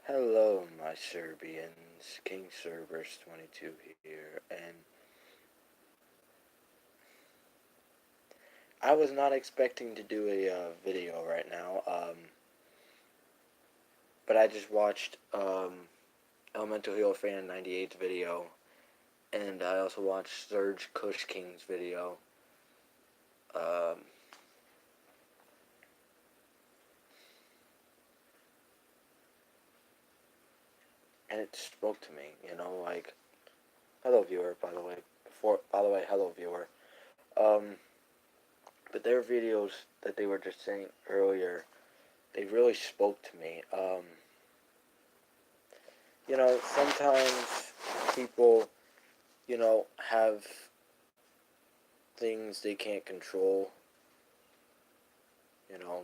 Hello, my Serbians. King Cerberus 22 here, and I was not expecting to do a video right now, but I just watched Elemental Hero Fan 98's video, and I also watched Surge Kush King's video. Um, and it spoke to me, like, hello viewer, by the way. Hello viewer. Um, but their videos that they were just saying earlier, they really spoke to me. Sometimes people, have things they can't control, you know.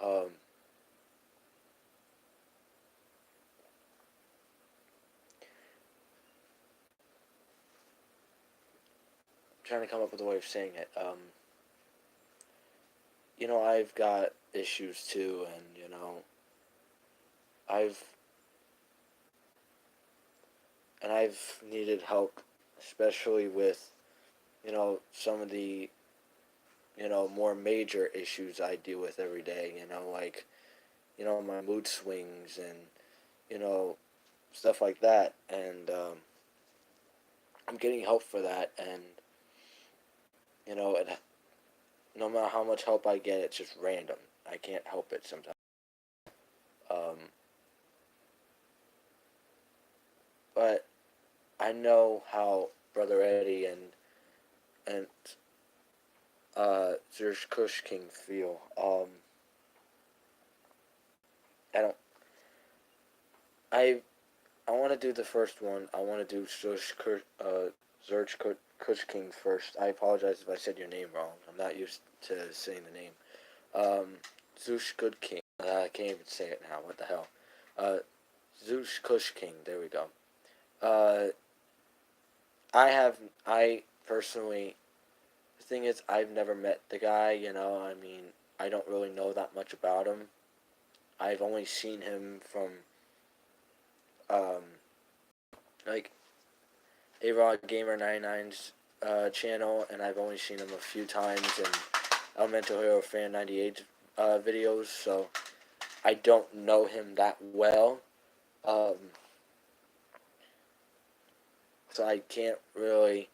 Um, I'm trying to come up with a way of saying it. I've got issues too, and, I've, I've needed help, especially with, some of the, more major issues I deal with every day, like, my mood swings and, you know, stuff like that. And I'm getting help for that. And, it, no matter how much help I get, it's just random. I can't help it sometimes. Um, but I know how Brother Eddie and Zersh Kush King feel. I don't. I I want to do the first one. I want to do Zerch Kush King first. I apologize if I said your name wrong. I'm not used to saying the name. Zeus Good King. I can't even say it now. What the hell? Uh, Zeus Kush King. There we go. Uh, I personally, the thing is, I've never met the guy, I mean, I don't really know that much about him. I've only seen him from, um, like, A-Rod Gamer 99's channel, and I've only seen him a few times in Elemental Hero Fan 98 videos, so I don't know him that well. Um, so I can't really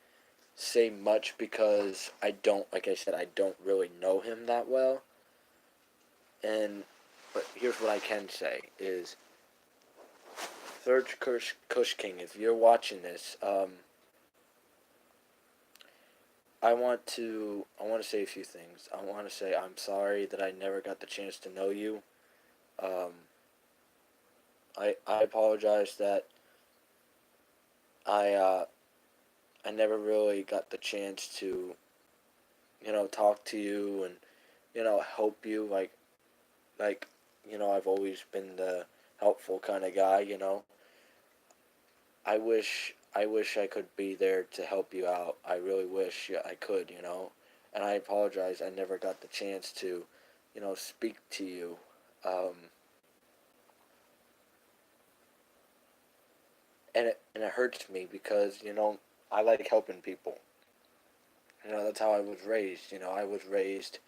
say much because like I said, I don't really know him that well. But here's what I can say is, Third Kush King, if you're watching this, I want to say a few things. I want to say I'm sorry that I never got the chance to know you. Um, I apologize that I uh, I never really got the chance to talk to you and help you like I've always been the helpful kind of guy. I wish I could be there to help you out. I really wish I could, and I apologize. I never got the chance to, speak to you. Um, and it hurts me because I like helping people. That's how I was raised. I was raised,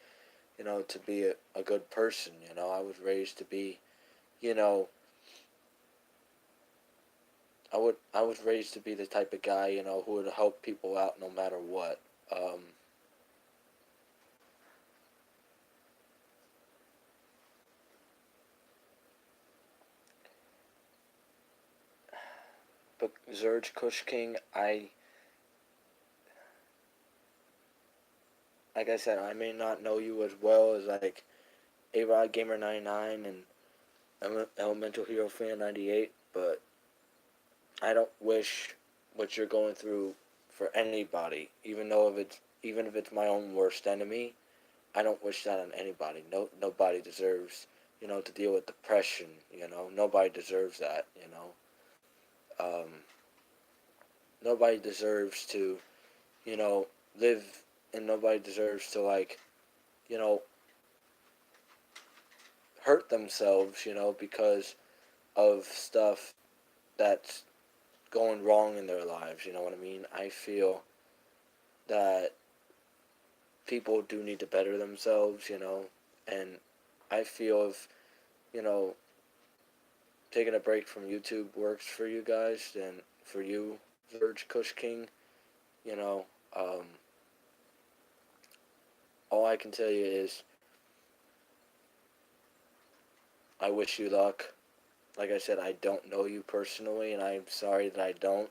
to be a good person. I was raised to be, you know, I was raised to be the type of guy, who would help people out no matter what. But Zerge Kush King, like I said, I may not know you as well as like A-Rod Gamer 99 and Elemental Hero Fan 98, but I don't wish what you're going through for anybody, even if it's my own worst enemy. I don't wish that on anybody. Nobody deserves, to deal with depression. Nobody deserves that. Um, nobody deserves to, you know, live, and nobody deserves to, like, you know, hurt themselves, because of stuff that's going wrong in their lives, you know what I mean? I feel that people do need to better themselves, and I feel if, you know, taking a break from YouTube works for you guys, then for you, Verge Kush King, you know, um, all I can tell you is I wish you luck. Like I said, I don't know you personally, and I'm sorry that I don't.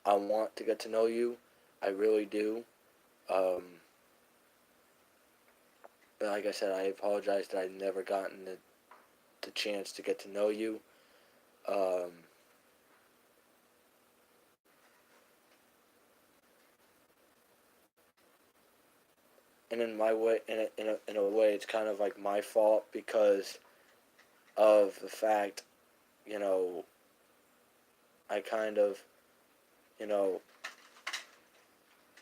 I want to get to know you. I really do. Um, but like I said, I apologize that I've never gotten the chance to get to know you. Um, and in my way, in a way, it's kind of like my fault because of the fact, you know, I kind of, you know,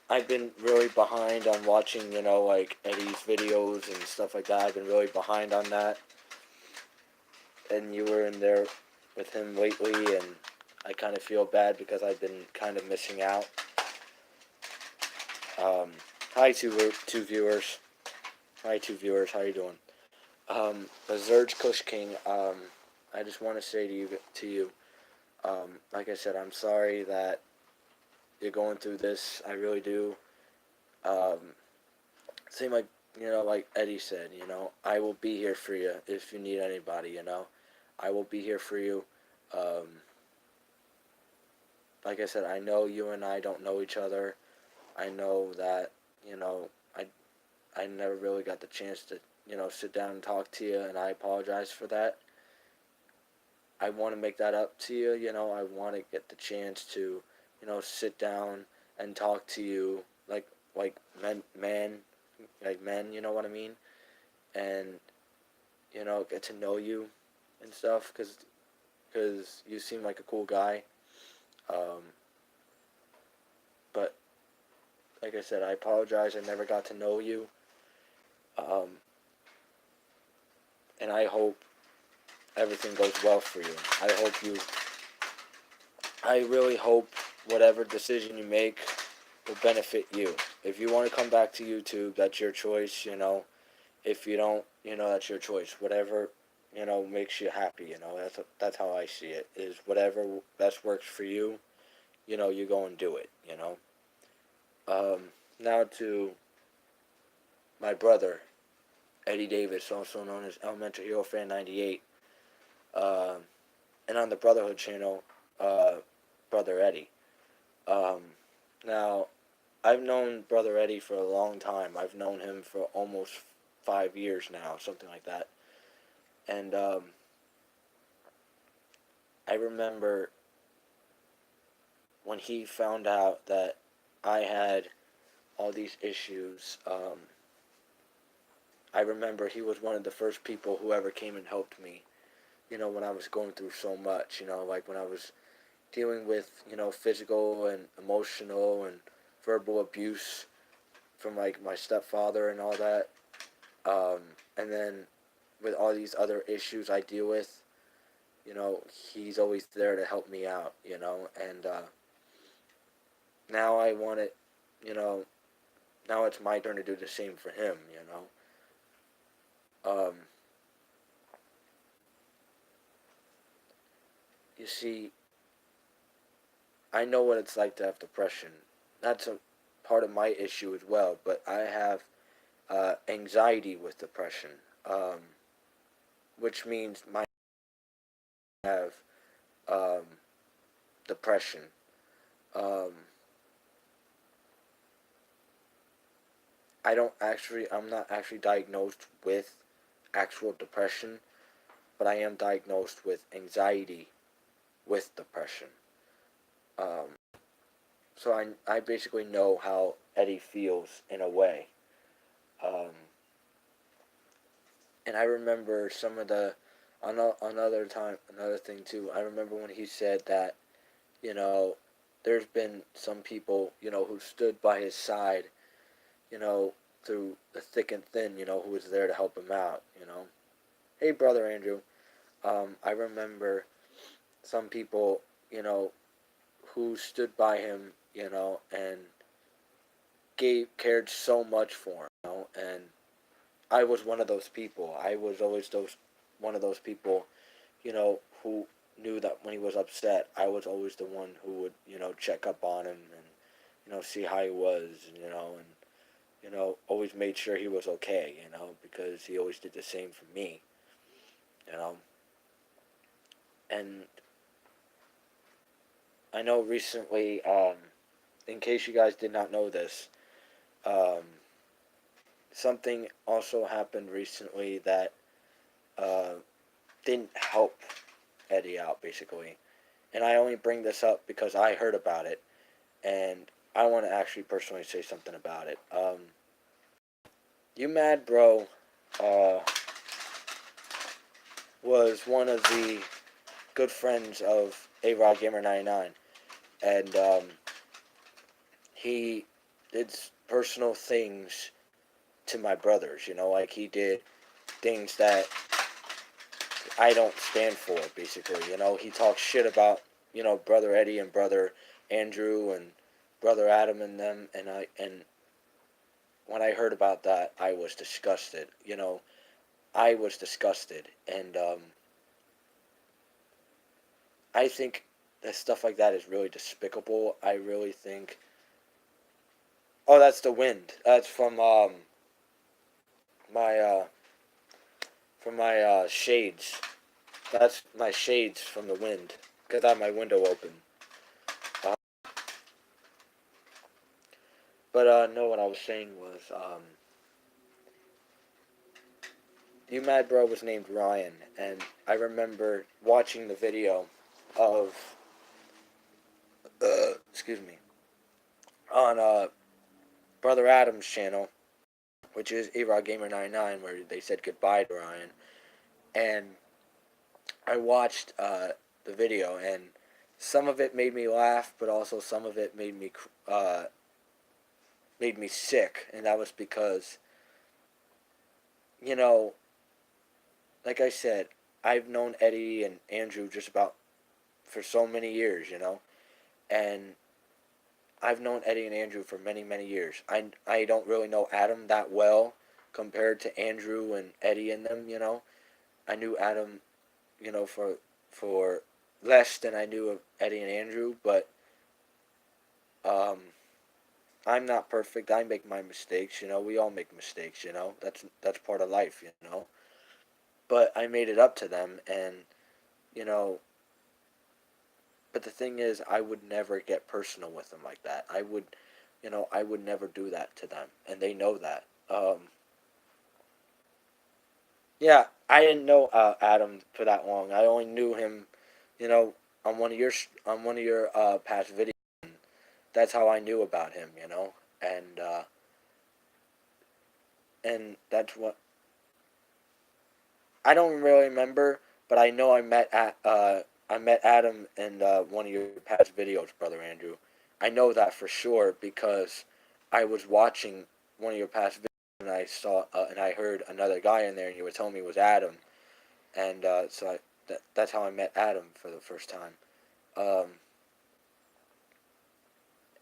I've been really behind on watching, like Eddie's videos and stuff like that. I've been really behind on that. And you were in there with him lately, and I kind of feel bad because I've been kind of missing out. Um, hi, two viewers. Hi, two viewers. How you doing? Zerge Kush King. I just want to say to you, like I said, I'm sorry that you're going through this. I really do. Um, Same like like Eddie said. I will be here for you if you need anybody. I will be here for you. Um, like I said, I know you and I don't know each other. I know that I never really got the chance to sit down and talk to you, and I apologize for that. I want to make that up to you. I want to get the chance to sit down and talk to you like men. You know what I mean? And get to know you and stuff because you seem like a cool guy. Um, but like I said, I apologize. I never got to know you. Um, and I hope everything goes well for you. I really hope whatever decision you make will benefit you. If you want to come back to YouTube, that's your choice. If you don't, that's your choice. Whatever makes you happy. That's how I see it. Is whatever best works for you. You go and do it. Now to my brother, Eddie Davis, also known as Elementary Hero Fan 98, and on the Brotherhood channel, Brother Eddie. Um, Now, I've known Brother Eddie for a long time. I've known him for almost 5 years now, something like that. And I remember when he found out that I had all these issues. I remember he was one of the first people who ever came and helped me. When I was going through so much. Like when I was dealing with physical and emotional and verbal abuse from like my stepfather and all that. And then with all these other issues I deal with, he's always there to help me out. And now I want it. You know, Now it's my turn to do the same for him. Um, you see, I know what it's like to have depression. That's a part of my issue as well. But I have anxiety with depression, which means my have um, depression. Um, I'm not actually diagnosed with actual depression, but I am diagnosed with anxiety with depression. Um, so I basically know how Eddie feels in a way. Um, and I remember some of the, another thing too, I remember when he said that, you know, there's been some people, who stood by his side, you know, through the thick and thin, who was there to help him out. Hey, Brother Andrew, I remember some people, who stood by him, and cared so much for him, and I was one of those people. I was always one of those people, who knew that when he was upset, I was always the one who would, check up on him and, see how he was, and, always made sure he was okay, because he always did the same for me, you know. And I know recently, in case you guys did not know this, um, something also happened recently that uh, didn't help Eddie out, basically. And I only bring this up because I heard about it, and I want to actually personally say something about it. You Mad Bro uh, was one of the good friends of A-Rod Gamer 99, and he did personal things to my brothers. Like he did things that I don't stand for. Basically, he talks shit about brother Eddie and brother Andrew and brother Adam and them, and when I heard about that, I was disgusted. I was disgusted, and I think that stuff like that is really despicable. I really think. Oh, that's the wind. That's my from my shades. That's my shades from the wind. Cause I have my window open. Uh, but no, what I was saying was You Mad Bro was named Ryan, and I remember watching the video of excuse me, on Brother Adam's channel, which is A-Rod Gamer 99, where they said goodbye to Ryan, and I watched the video, and some of it made me laugh, but also some of it made me sick, and that was because, you know, like I said, I've known Eddie and Andrew just about for so many years, and I've known Eddie and Andrew for many, many years. I don't really know Adam that well compared to Andrew and Eddie and them. I knew Adam, for less than I knew of Eddie and Andrew, but um, I'm not perfect. I make my mistakes. We all make mistakes. That's part of life. But I made it up to them, and you know. But the thing is, I would never get personal with them like that. I would never do that to them, and they know that. Yeah, I didn't know Adam for that long. I only knew him, you know, on one of your past videos. That's how I knew about him. And that's what I don't really remember, but I know I met Adam in one of your past videos, Brother Andrew. I know that for sure because I was watching one of your past videos and I saw and I heard another guy in there and you were telling me it was Adam, and that's how I met Adam for the first time. Um,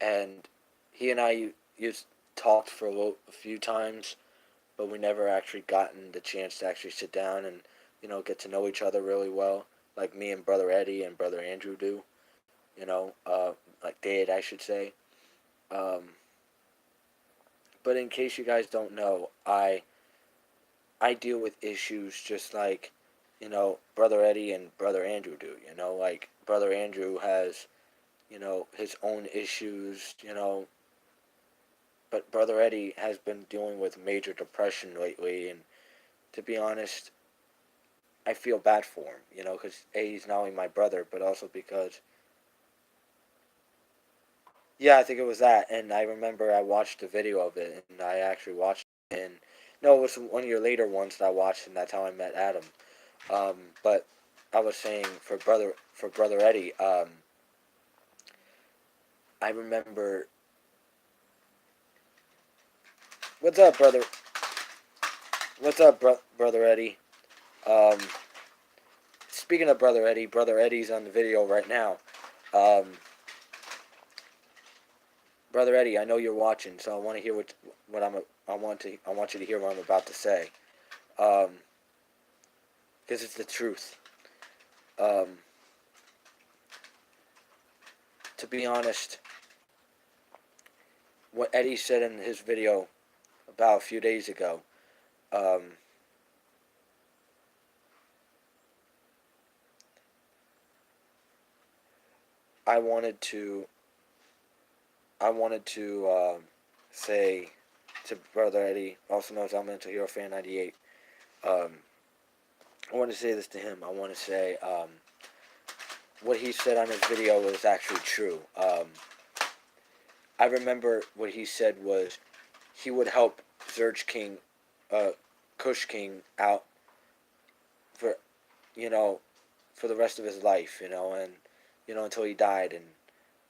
and he and I used talked for a few times, but we never actually gotten the chance to actually sit down and get to know each other really well, like me and brother Eddie and brother Andrew do. Like did I should say. Um, but in case you guys don't know, I deal with issues just like brother Eddie and brother Andrew do. Like brother Andrew has his own issues. But brother Eddie has been dealing with major depression lately, and to be honest, I feel bad for him, because he's not only my brother, but also because, yeah, I think it was that, and I remember I watched a video of it, and I actually watched it, and no, it was one of your later ones that I watched, and that's how I met Adam. But I was saying for brother Eddie, I remember. What's up, brother? What's up, brother Eddie? Um, Speaking of brother Eddie's on the video right now. Um, Brother Eddie, I know you're watching, so I want to hear what I want you to hear what I'm about to say, because it's the truth. Um, to be honest, what Eddie said in his video about a few days ago, um, I wanted to I wanted to say to Brother Eddie, also known as Elemental Hero Fan 98. Um, I want to say this to him. I want to say what he said on his video was actually true. I remember what he said was he would help Zerg King, Kush King out for, you know, for the rest of his life, and, until he died. And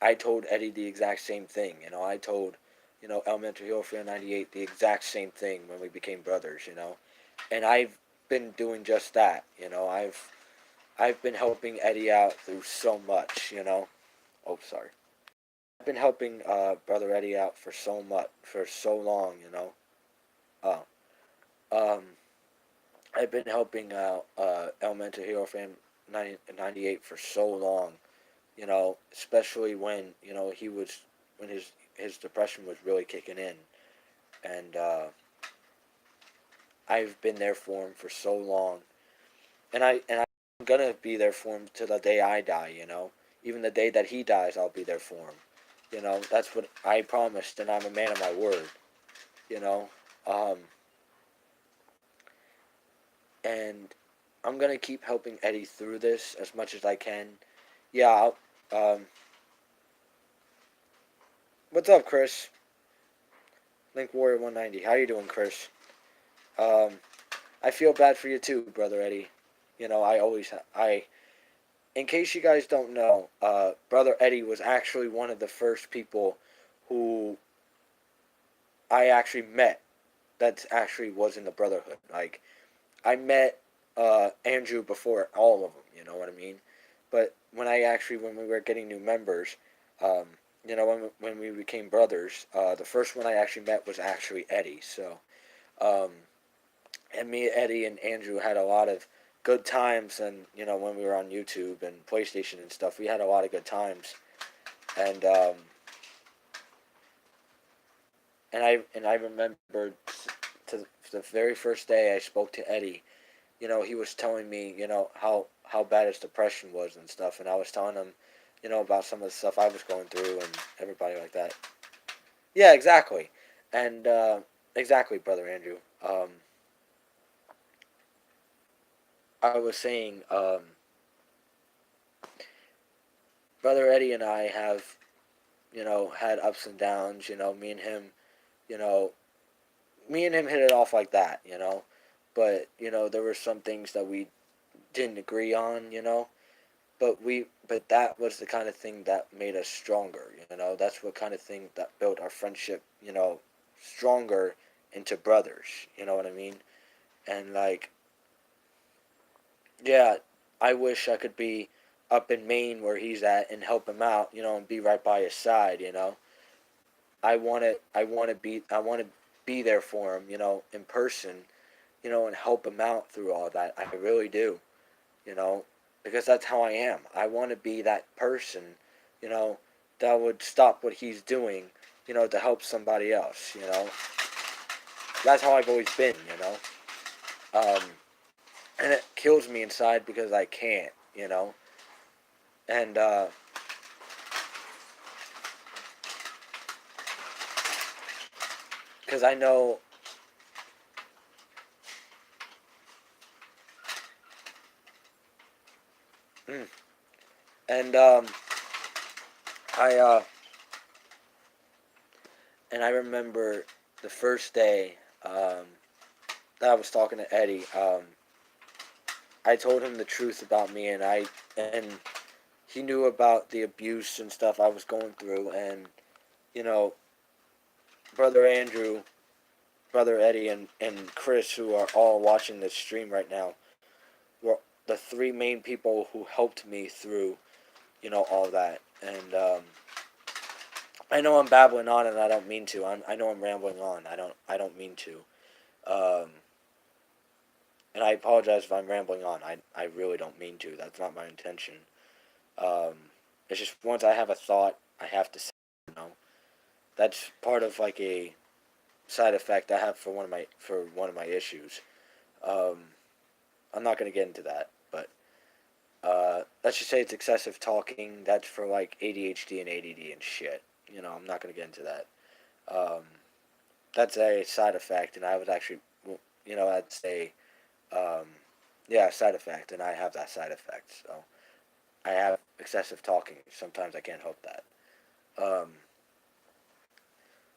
I told Eddie the exact same thing. I told, Elementary Hero Fan 98 the exact same thing when we became brothers. And I've been doing just that. I've been helping Eddie out through so much. Oh, sorry. I've been helping Brother Eddie out for so long. Oh. Um, I've been helping out Elemental Hero Fan 98 for so long, especially when, when his depression was really kicking in. And I've been there for him for so long. And I'm gonna be there for him till the day I die. Even the day that he dies, I'll be there for him. That's what I promised, and I'm a man of my word. You know, um, and I'm gonna keep helping Eddie through this as much as I can. Yeah. What's up, Chris? Link Warrior 190. How you doing, Chris? Um, I feel bad for you too, brother Eddie. I always I. In case you guys don't know, brother Eddie was actually one of the first people who I actually met. That actually was in the Brotherhood. Like, I met Andrew before all of them. You know what I mean? But when we were getting new members, um, when we became brothers, the first one I actually met was actually Eddie. So, um, and me, Eddie, and Andrew had a lot of good times, and when we were on YouTube and PlayStation and stuff, we had a lot of good times. And I remember to the very first day I spoke to Eddie. He was telling me, how bad his depression was and stuff, and I was telling him, about some of the stuff I was going through and everybody like that. Yeah, exactly, and exactly, brother Andrew. I was saying, brother Eddie and I have, had ups and downs. You know, me and him hit it off like that. But there were some things that we didn't agree on. But that was the kind of thing that made us stronger. That's what kind of thing that built our friendship, stronger into brothers. You know what I mean? And like, yeah, I wish I could be up in Maine where he's at and help him out, and be right by his side. I want to be there for him, in person, and help him out through all that. I really do, you know, because that's how I am. I want to be that person, you know, that would stop what he's doing, to help somebody else. That's how I've always been. And it kills me inside because I can't. And because I know. And I and I remember the first day that I was talking to Eddie. I told him the truth about me, and he knew about the abuse and stuff I was going through, and you know, brother Andrew, brother Eddie, and Chris, who are all watching this stream right now, were the three main people who helped me through, all that. And I know I'm babbling on, and I don't mean to. I know I'm rambling on. I don't mean to. Um, and I apologize if I'm rambling on. I really don't mean to. That's not my intention. Um, it's just once I have a thought, I have to say, you know. That's part of like a side effect I have for one of my issues. Um, I'm not gonna get into that, but let's just say it's excessive talking. That's for like ADHD and ADD and shit. I'm not gonna get into that. Um, that's a side effect, and I would actually, I'd say, um, yeah, side effect, and I have that side effect. So I have excessive talking. Sometimes I can't help that. Um,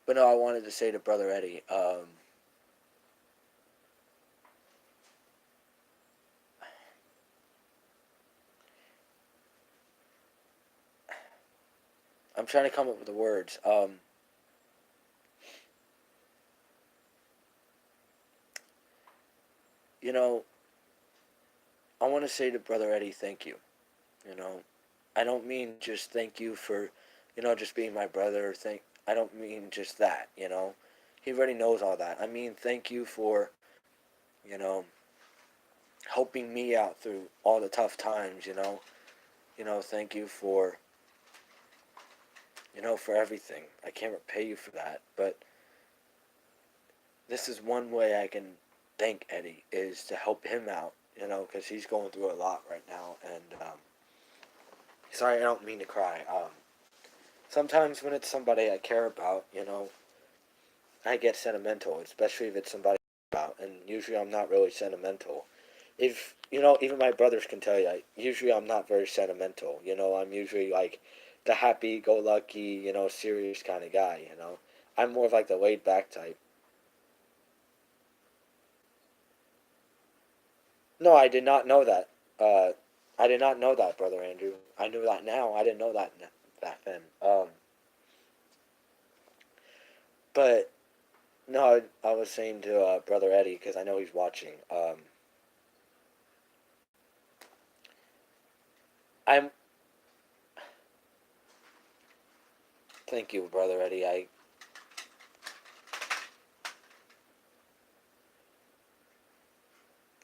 but no, I wanted to say to Brother Eddie, I'm trying to come up with the words. You know, I want to say to Brother Eddie, thank you. You know, I don't mean just thank you for, just being my brother. I don't mean just that. He already knows all that. I mean thank you for, you know, helping me out through all the tough times. Thank you for, for everything. I can't repay you for that, but this is one way I can thank Eddie is to help him out. Because he's going through a lot right now, and sorry, I don't mean to cry. Sometimes when it's somebody I care about, I get sentimental, especially if it's somebody I care about, and usually I'm not really sentimental. If, even my brothers can tell you, usually I'm not very sentimental. I'm usually like the happy-go-lucky, serious kind of guy. I'm more of like the laid-back type. No, I did not know that. Uh, I did not know that, Brother Andrew. I knew that now. I didn't know that back then. But no, I was saying to Brother Eddie because I know he's watching. I'm. Thank you, Brother Eddie.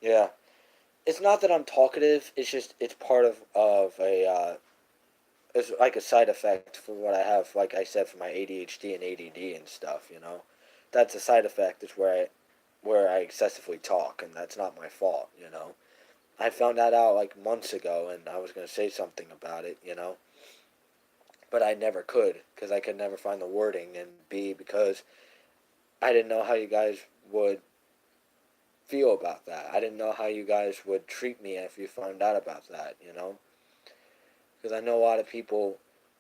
Yeah. It's not that I'm talkative. It's just it's part of a. It's like a side effect for what I have. Like I said, for my ADHD and ADD and stuff. That's a side effect. Is where I excessively talk, and that's not my fault. I found that out like months ago, and I was gonna say something about it. But I never could because I could never find the wording, and B because I didn't know how you guys would feel about that. I didn't know how you guys would treat me if you found out about that. Because I know a lot of people,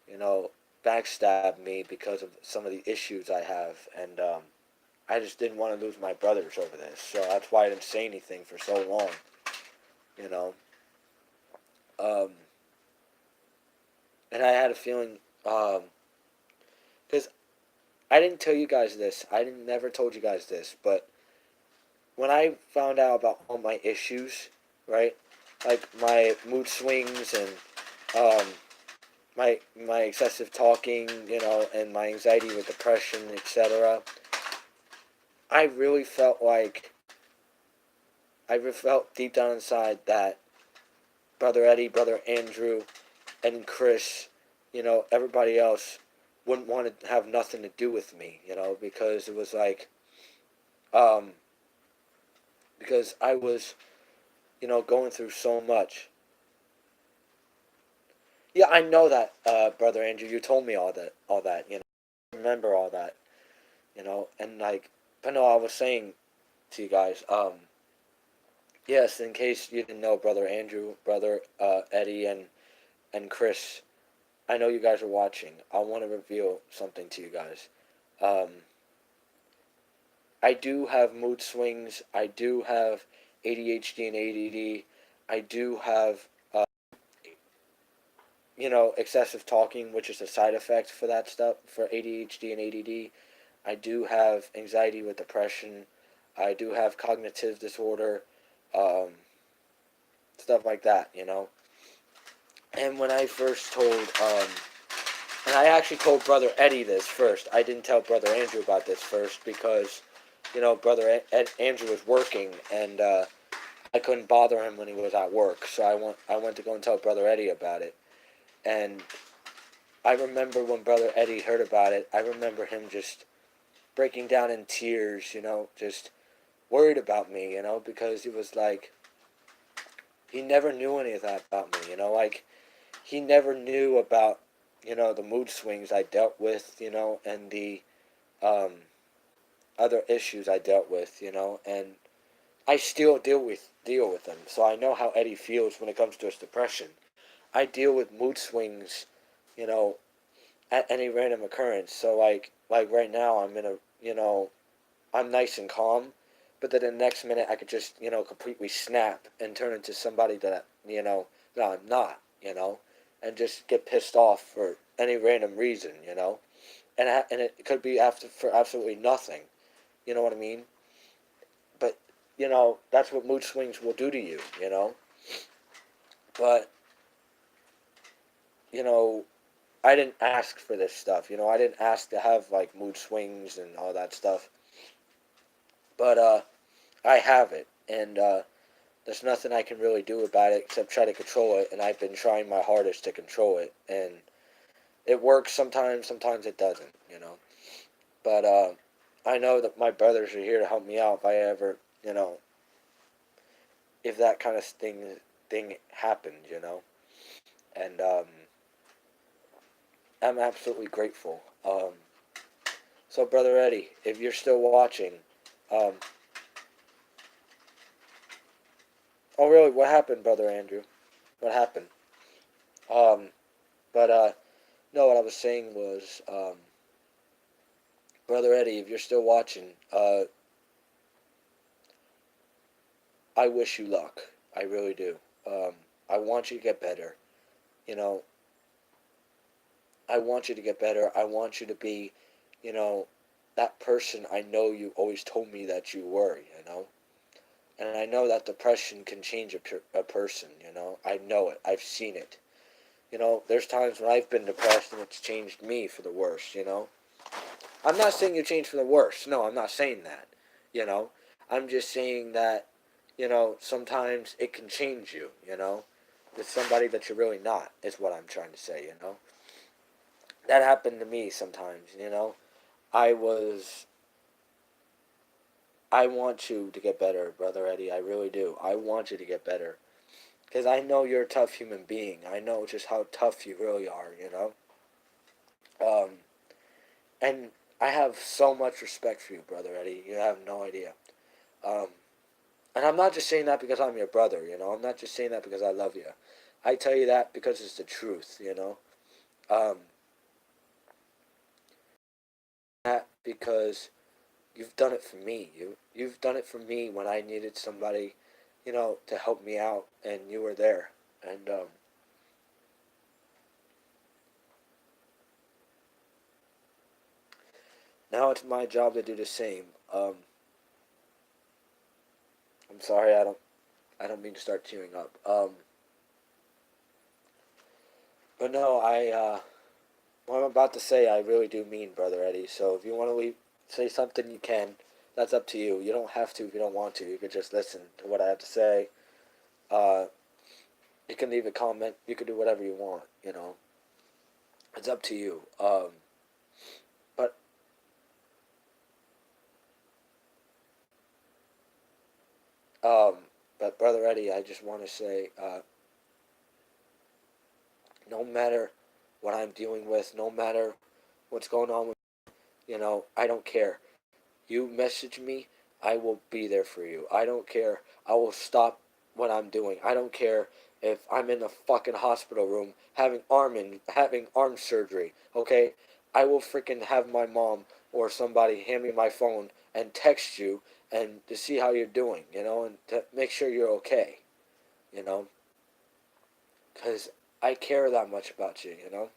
you know, backstab me because of some of the issues I have, and I just didn't want to lose my brothers over this, so that's why I didn't say anything for so long. You know, um, and I had a feeling, because I didn't tell you guys this. I didn't never told you guys this, but when I found out about all my issues, right, like my mood swings and um, my excessive talking, and my anxiety with depression, etc. I really felt like I felt deep down inside that Brother Eddie, Brother Andrew, and Chris, everybody else wouldn't want to have nothing to do with me, because it was like, um, because I was, going through so much. Yeah, I know that, Brother Andrew. You told me all that. I remember all that, and like, but no, I was saying to you guys, yes, in case you didn't know, Brother Andrew, Brother Eddie, and Chris, I know you guys are watching. I want to reveal something to you guys. Um, I do have mood swings. I do have ADHD and ADD. I do have, excessive talking, which is a side effect for that stuff, for ADHD and ADD. I do have anxiety with depression. I do have cognitive disorder, um, stuff like that. And when I first told, and I actually told Brother Eddie this first. I didn't tell Brother Andrew about this first because, Brother Andrew was working, and I couldn't bother him when he was at work. So I went to go and tell Brother Eddie about it. And I remember when Brother Eddie heard about it, I remember him just breaking down in tears, just worried about me, because he was like, he never knew any of that about me, like, he never knew about, the mood swings I dealt with, and the um, other issues I dealt with, and I still deal with them. So I know how Eddie feels when it comes to his depression. I deal with mood swings, you know, at any random occurrence. So like right now I'm in a I'm nice and calm, but then the next minute I could just completely snap and turn into somebody that I'm not, and just get pissed off for any random reason, and it could be after for absolutely nothing, you know what I mean? But that's what mood swings will do to you. But you know I didn't ask for this stuff. I didn't ask to have like mood swings and all that stuff. But I have it, and there's nothing I can really do about it except try to control it. And I've been trying my hardest to control it, and it works sometimes. Sometimes it doesn't. But I know that my brothers are here to help me out if I ever, if that kind of thing happened. And I'm absolutely grateful. So, Brother Eddie, if you're still watching, um, oh really? What happened, Brother Andrew? What happened? Um, but no, what I was saying was, Brother Eddie, if you're still watching, I wish you luck. I really do. I want you to get better. You know, I want you to get better. I want you to be, you know, that person I know you always told me that you were. And I know that depression can change a person. I know it. I've seen it. There's times when I've been depressed and it's changed me for the worse. I'm not saying you change for the worse. No, I'm not saying that. You know, I'm just saying that, sometimes it can change you. With somebody that you're really not, is what I'm trying to say. That happened to me sometimes. I was. I want you to get better, Brother Eddie. I really do. I want you to get better. Because I know you're a tough human being. I know just how tough you really are. Um, and I have so much respect for you, Brother Eddie. You have no idea. Um, and I'm not just saying that because I'm your brother. I'm not just saying that because I love you. I tell you that because it's the truth. Um, that because you've done it for me. You've done it for me when I needed somebody, to help me out, and you were there. And now it's my job to do the same. I'm sorry, I don't mean to start tearing up. But no, what I'm about to say, I really do mean, Brother Eddie. So if you want to say something, you can. That's up to you. You don't have to if you don't want to. You could just listen to what I have to say. Uh, you can leave a comment. You can do whatever you want. It's up to you. But um, but Brother Eddie, I just want to say, no matter what I'm dealing with, no matter what's going on with, I don't care. You message me, I will be there for you. I don't care. I will stop what I'm doing. I don't care if I'm in a fucking hospital room having arm surgery. Okay, I will freaking have my mom or somebody hand me my phone and text you and to see how you're doing. And to make sure you're okay. You know, because I care that much about you, you know?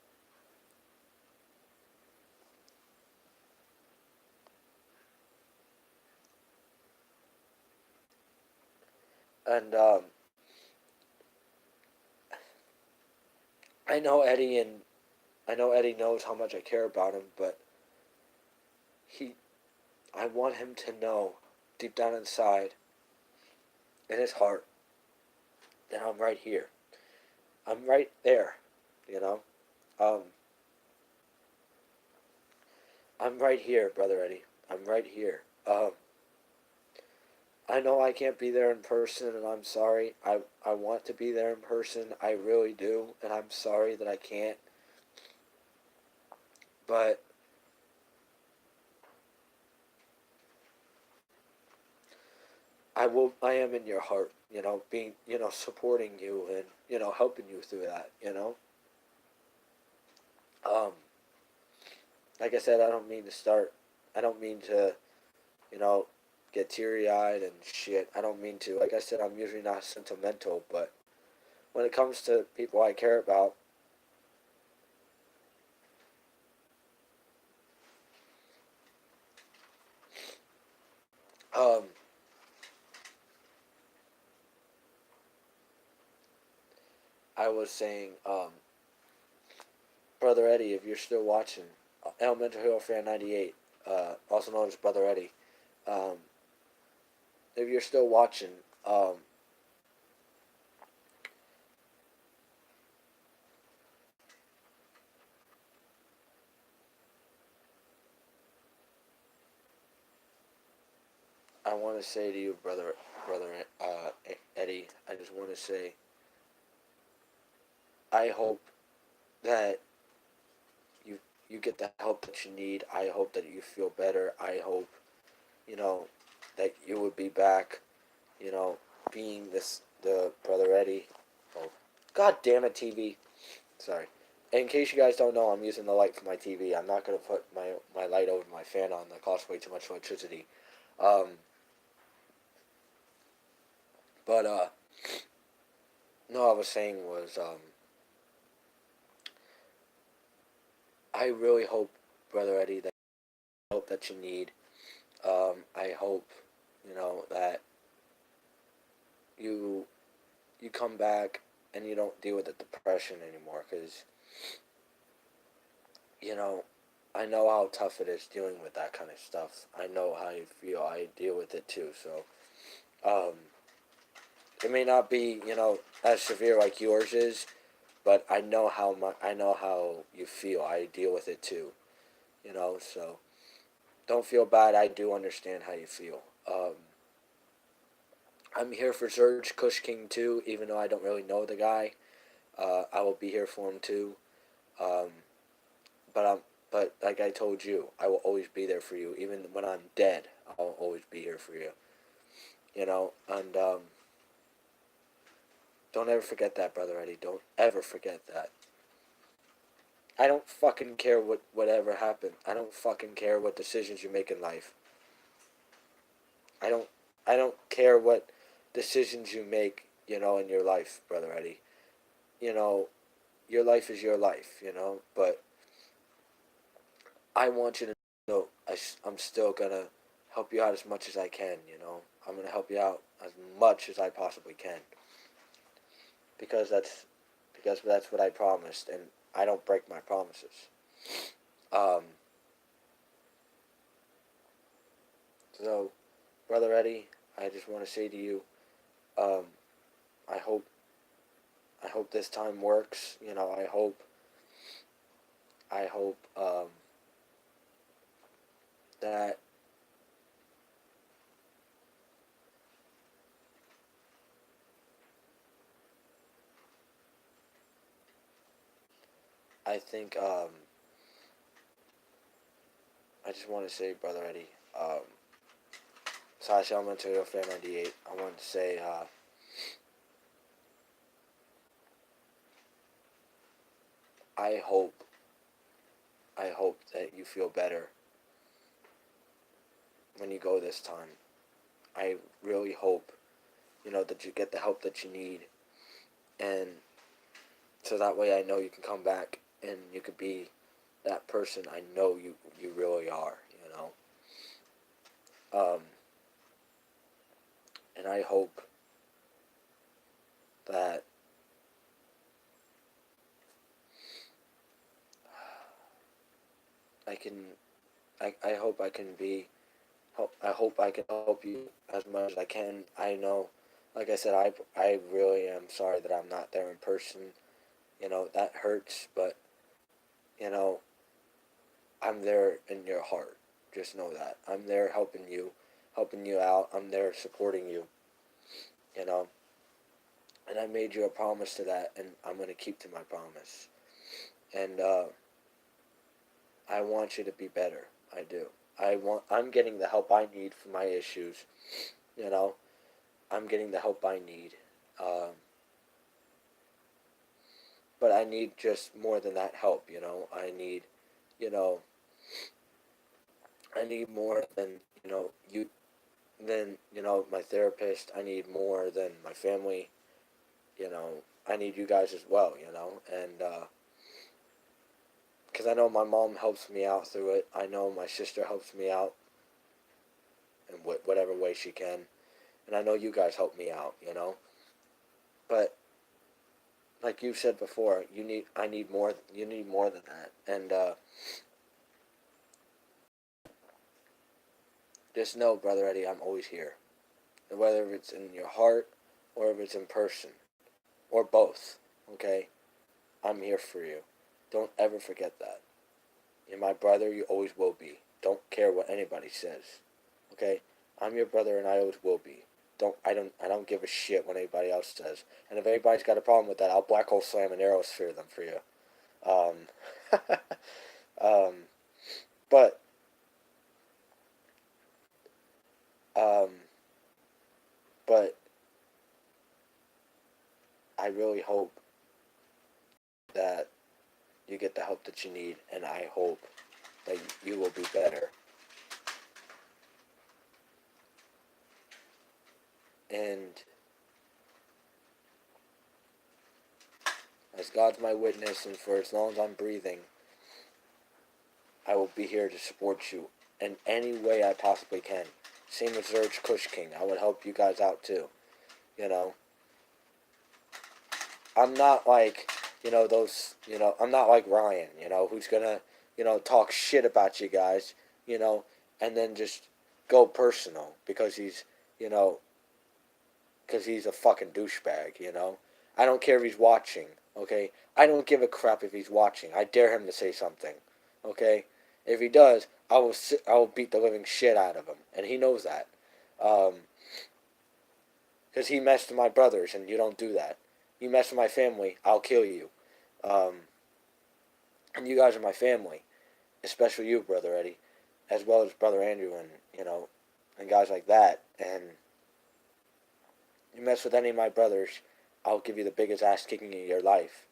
And I know Eddie and I know Eddie knows how much I care about him, but he I want him to know deep down inside in his heart that I'm right here. I'm right there, you know? Um I'm right here, brother Eddie. I'm right here. I know I can't be there in person, and I'm sorry. I want to be there in person. I really do, and I'm sorry that I can't. But I will. I am in your heart. You know, being supporting you and helping you through that. Um, like I said, I don't mean to start. I don't mean to you know get teary eyed and shit. I don't mean to. Like I said, I'm usually not sentimental, but when it comes to people I care about, um, I was saying, Brother Eddie, if you're still watching, Elemental Hero Fan 98, also known as Brother Eddie, um, if you're still watching, um, I want to say to you, brother Eddie, I just want to say, I hope that you you get the help that you need. I hope that you feel better. I hope you know that you would be back. You know, being the Brother Eddie. Oh, God damn it, TV. Sorry. In case you guys don't know, I'm using the light for my TV. I'm not gonna put my light over my fan on. That costs way too much electricity. Um, but no, I was saying was I really hope, Brother Eddie, that help that you need. I hope that you you come back and you don't deal with the depression anymore, because you know I know how tough it is dealing with that kind of stuff. I know how you feel. I deal with it too. So um, it may not be as severe like yours is, but I know how much I know how you feel. I deal with it too. So don't feel bad. I do understand how you feel. I'm here for Serge Kush King too, even though I don't really know the guy. I will be here for him too. Um, but but like I told you, I will always be there for you, even when I'm dead. I'll always be here for you. And don't ever forget that, brother Eddie. Don't ever forget that. I don't fucking care whatever happened. I don't fucking care what decisions you make in life. I don't I don't care what decisions you make, in your life, brother Eddie. You know, your life is your life, but I want you to know I'm still gonna help you out as much as I can, I'm gonna help you out as much as I possibly can. Because that's what I promised, and I don't break my promises. Um, so, brother Eddie, I just want to say to you, um, I hope I hope this time works. I hope that I think I just want to say, brother Eddie, Slash Elementary Fan 98. I want to say I hope I hope that you feel better when you go this time. I really hope that you get the help that you need, and So that way I know you can come back and you could be that person I know you really are, you know. And I hope that I can, I hope I can be, I hope I can help you as much as I can. I know, like I said, I really am sorry that I'm not there in person. You know, that hurts, but, you know, I'm there in your heart. Just know that. I'm there helping you out. I'm there supporting you, you know. And I made you a promise to that, and I'm going to keep to my promise. And I want you to be better. I do. I'm getting the help I need for my issues, you know. I'm getting the help I need. Um, but I need just more than that help, you know. You know, I need more than, my therapist. I need more than my family, you know. I need you guys as well, you know. And, because I know my mom helps me out through it. I know my sister helps me out in whatever way she can. And I know you guys help me out, you know. But like you said before, I need more. You need more than that. And just know, brother Eddie, I'm always here. And whether it's in your heart or if it's in person or both, okay, I'm here for you. Don't ever forget that. You're my brother. You always will be. Don't care what anybody says. Okay, I'm your brother, and I always will be. I don't give a shit what anybody else says. And if anybody's got a problem with that, I'll black hole slam and aerosphere them for you. Um, but um, but I really hope that you get the help that you need, and I hope that you will be better. And as God's my witness, and for as long as I'm breathing, I will be here to support you in any way I possibly can. Same with Zurge Kush King. I would help you guys out too. You know, I'm not like, I'm not like Ryan, who's gonna, talk shit about you guys, and then just go personal because you know, because he's a fucking douchebag, I don't care if he's watching, okay? I don't give a crap if he's watching. I dare him to say something, okay? If he does, I will beat the living shit out of him, and he knows that. Because he messed with my brothers, and you don't do that. You mess with my family, I'll kill you. Um, and you guys are my family, especially you, Brother Eddie, as well as Brother Andrew, and and guys like that. And you mess with any of my brothers, I'll give you the biggest ass kicking in your life.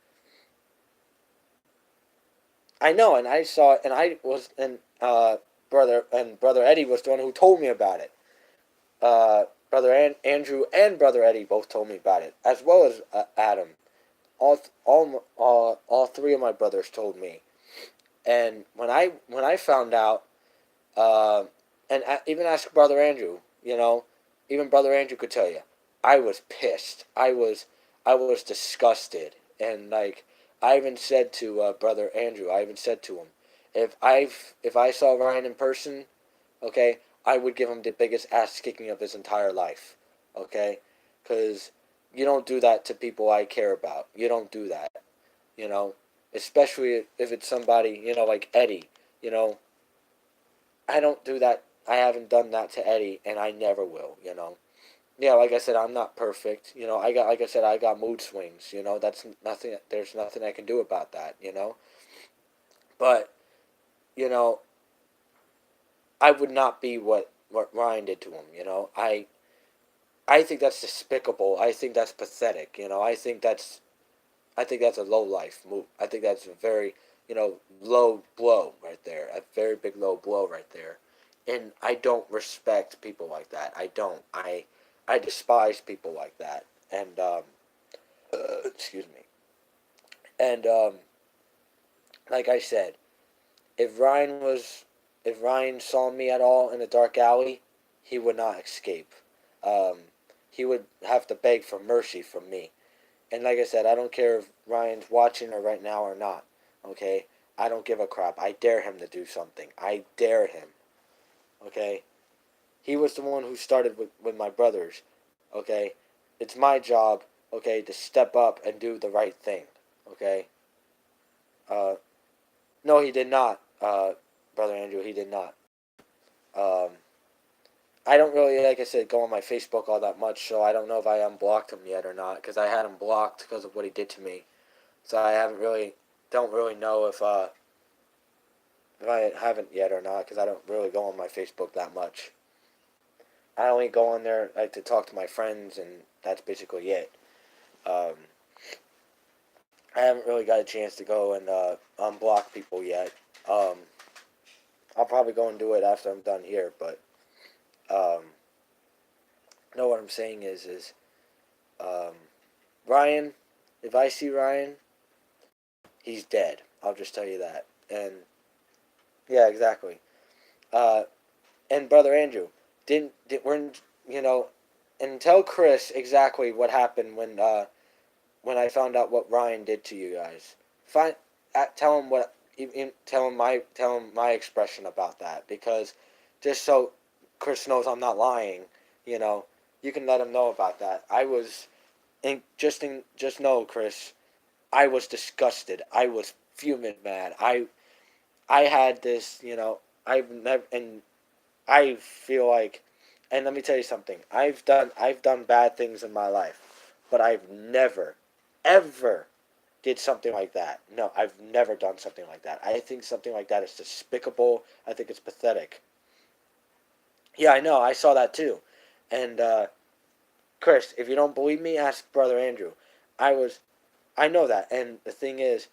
I know, and I saw it, and I was, and Brother Eddie was the one who told me about it. Brother Andrew and Brother Eddie both told me about it, as well as Adam. All three of my brothers told me. And when I found out, and even ask Brother Andrew, even Brother Andrew could tell you, I was pissed. I was disgusted, and like I even said to Brother Andrew, I even said to him, if I saw Ryan in person, okay, I would give him the biggest ass kicking of his entire life, okay, because you don't do that to people I care about. You don't do that, you know, especially if it's somebody, like Eddie, you know. I don't do that. I haven't done that to Eddie, and I never will, Yeah, like I said, I'm not perfect. Like I said, I got mood swings. That's nothing. There's nothing I can do about that. But you know, I would not be what Ryan did to him. I think that's despicable. I think that's pathetic. I think that's a low life move. I think that's a very, low blow right there. A very big low blow right there. And I don't respect people like that. I don't. I despise people like that. And excuse me. And like I said, if Ryan was, if Ryan saw me at all in a dark alley, he would not escape. Um, he would have to beg for mercy from me. And like I said, I don't care if Ryan's watching her right now or not. Okay, I don't give a crap. I dare him to do something. I dare him. Okay, he was the one who started with my brothers. Okay, it's my job. Okay, to step up and do the right thing. Okay. Uh, no, he did not. Brother Andrew, he did not. Um, I don't really, like I said, go on my Facebook all that much, so I don't know if I unblocked him yet or not, because I had him blocked because of what he did to me. So I haven't really, don't really know if I haven't yet or not, because I don't really go on my Facebook that much. I only go on there like to talk to my friends, and that's basically it. Um, I haven't really got a chance to go and unblock people yet. Um, I'll probably go and do it after I'm done here, but um, no, what I'm saying is um, Ryan. If I see Ryan, he's dead. I'll just tell you that. And yeah, exactly. Uh, and brother Andrew, didn't we're you know, and tell Chris exactly what happened when I found out what Ryan did to you guys. Find tell him what tell him my expression about that, because just so Chris knows I'm not lying, you know, you can let him know about that. I was just know, Chris, I was disgusted. I was fuming mad. I had this, you know, I've never, and I feel like, and let me tell you something. I've done bad things in my life, but I've never ever did something like that. No, I've never done something like that. I think something like that is despicable. I think it's pathetic. Yeah, I know. I saw that too. And Chris, if you don't believe me, ask brother Andrew. I was I know that. And is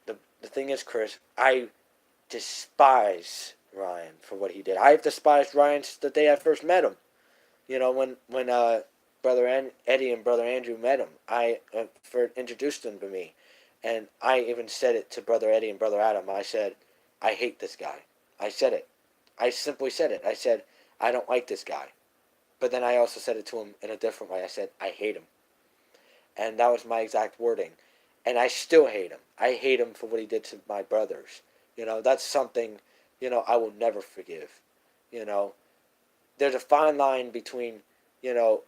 the thing is, Chris, I despise Ryan for what he did. I've despised Ryan since the day I first met him. You know, when Eddie and brother Andrew met him, I introduced him to me, and I even said it to brother Eddie and brother Adam. I said, I hate this guy. I said it. I simply said it. I said, I don't like this guy. But then I also said it to him in a different way. I said, I hate him. And that was my exact wording. And I still hate him. I hate him for what he did to my brothers. You know, that's something, you know, I will never forgive. You know, there's a fine line between, you know,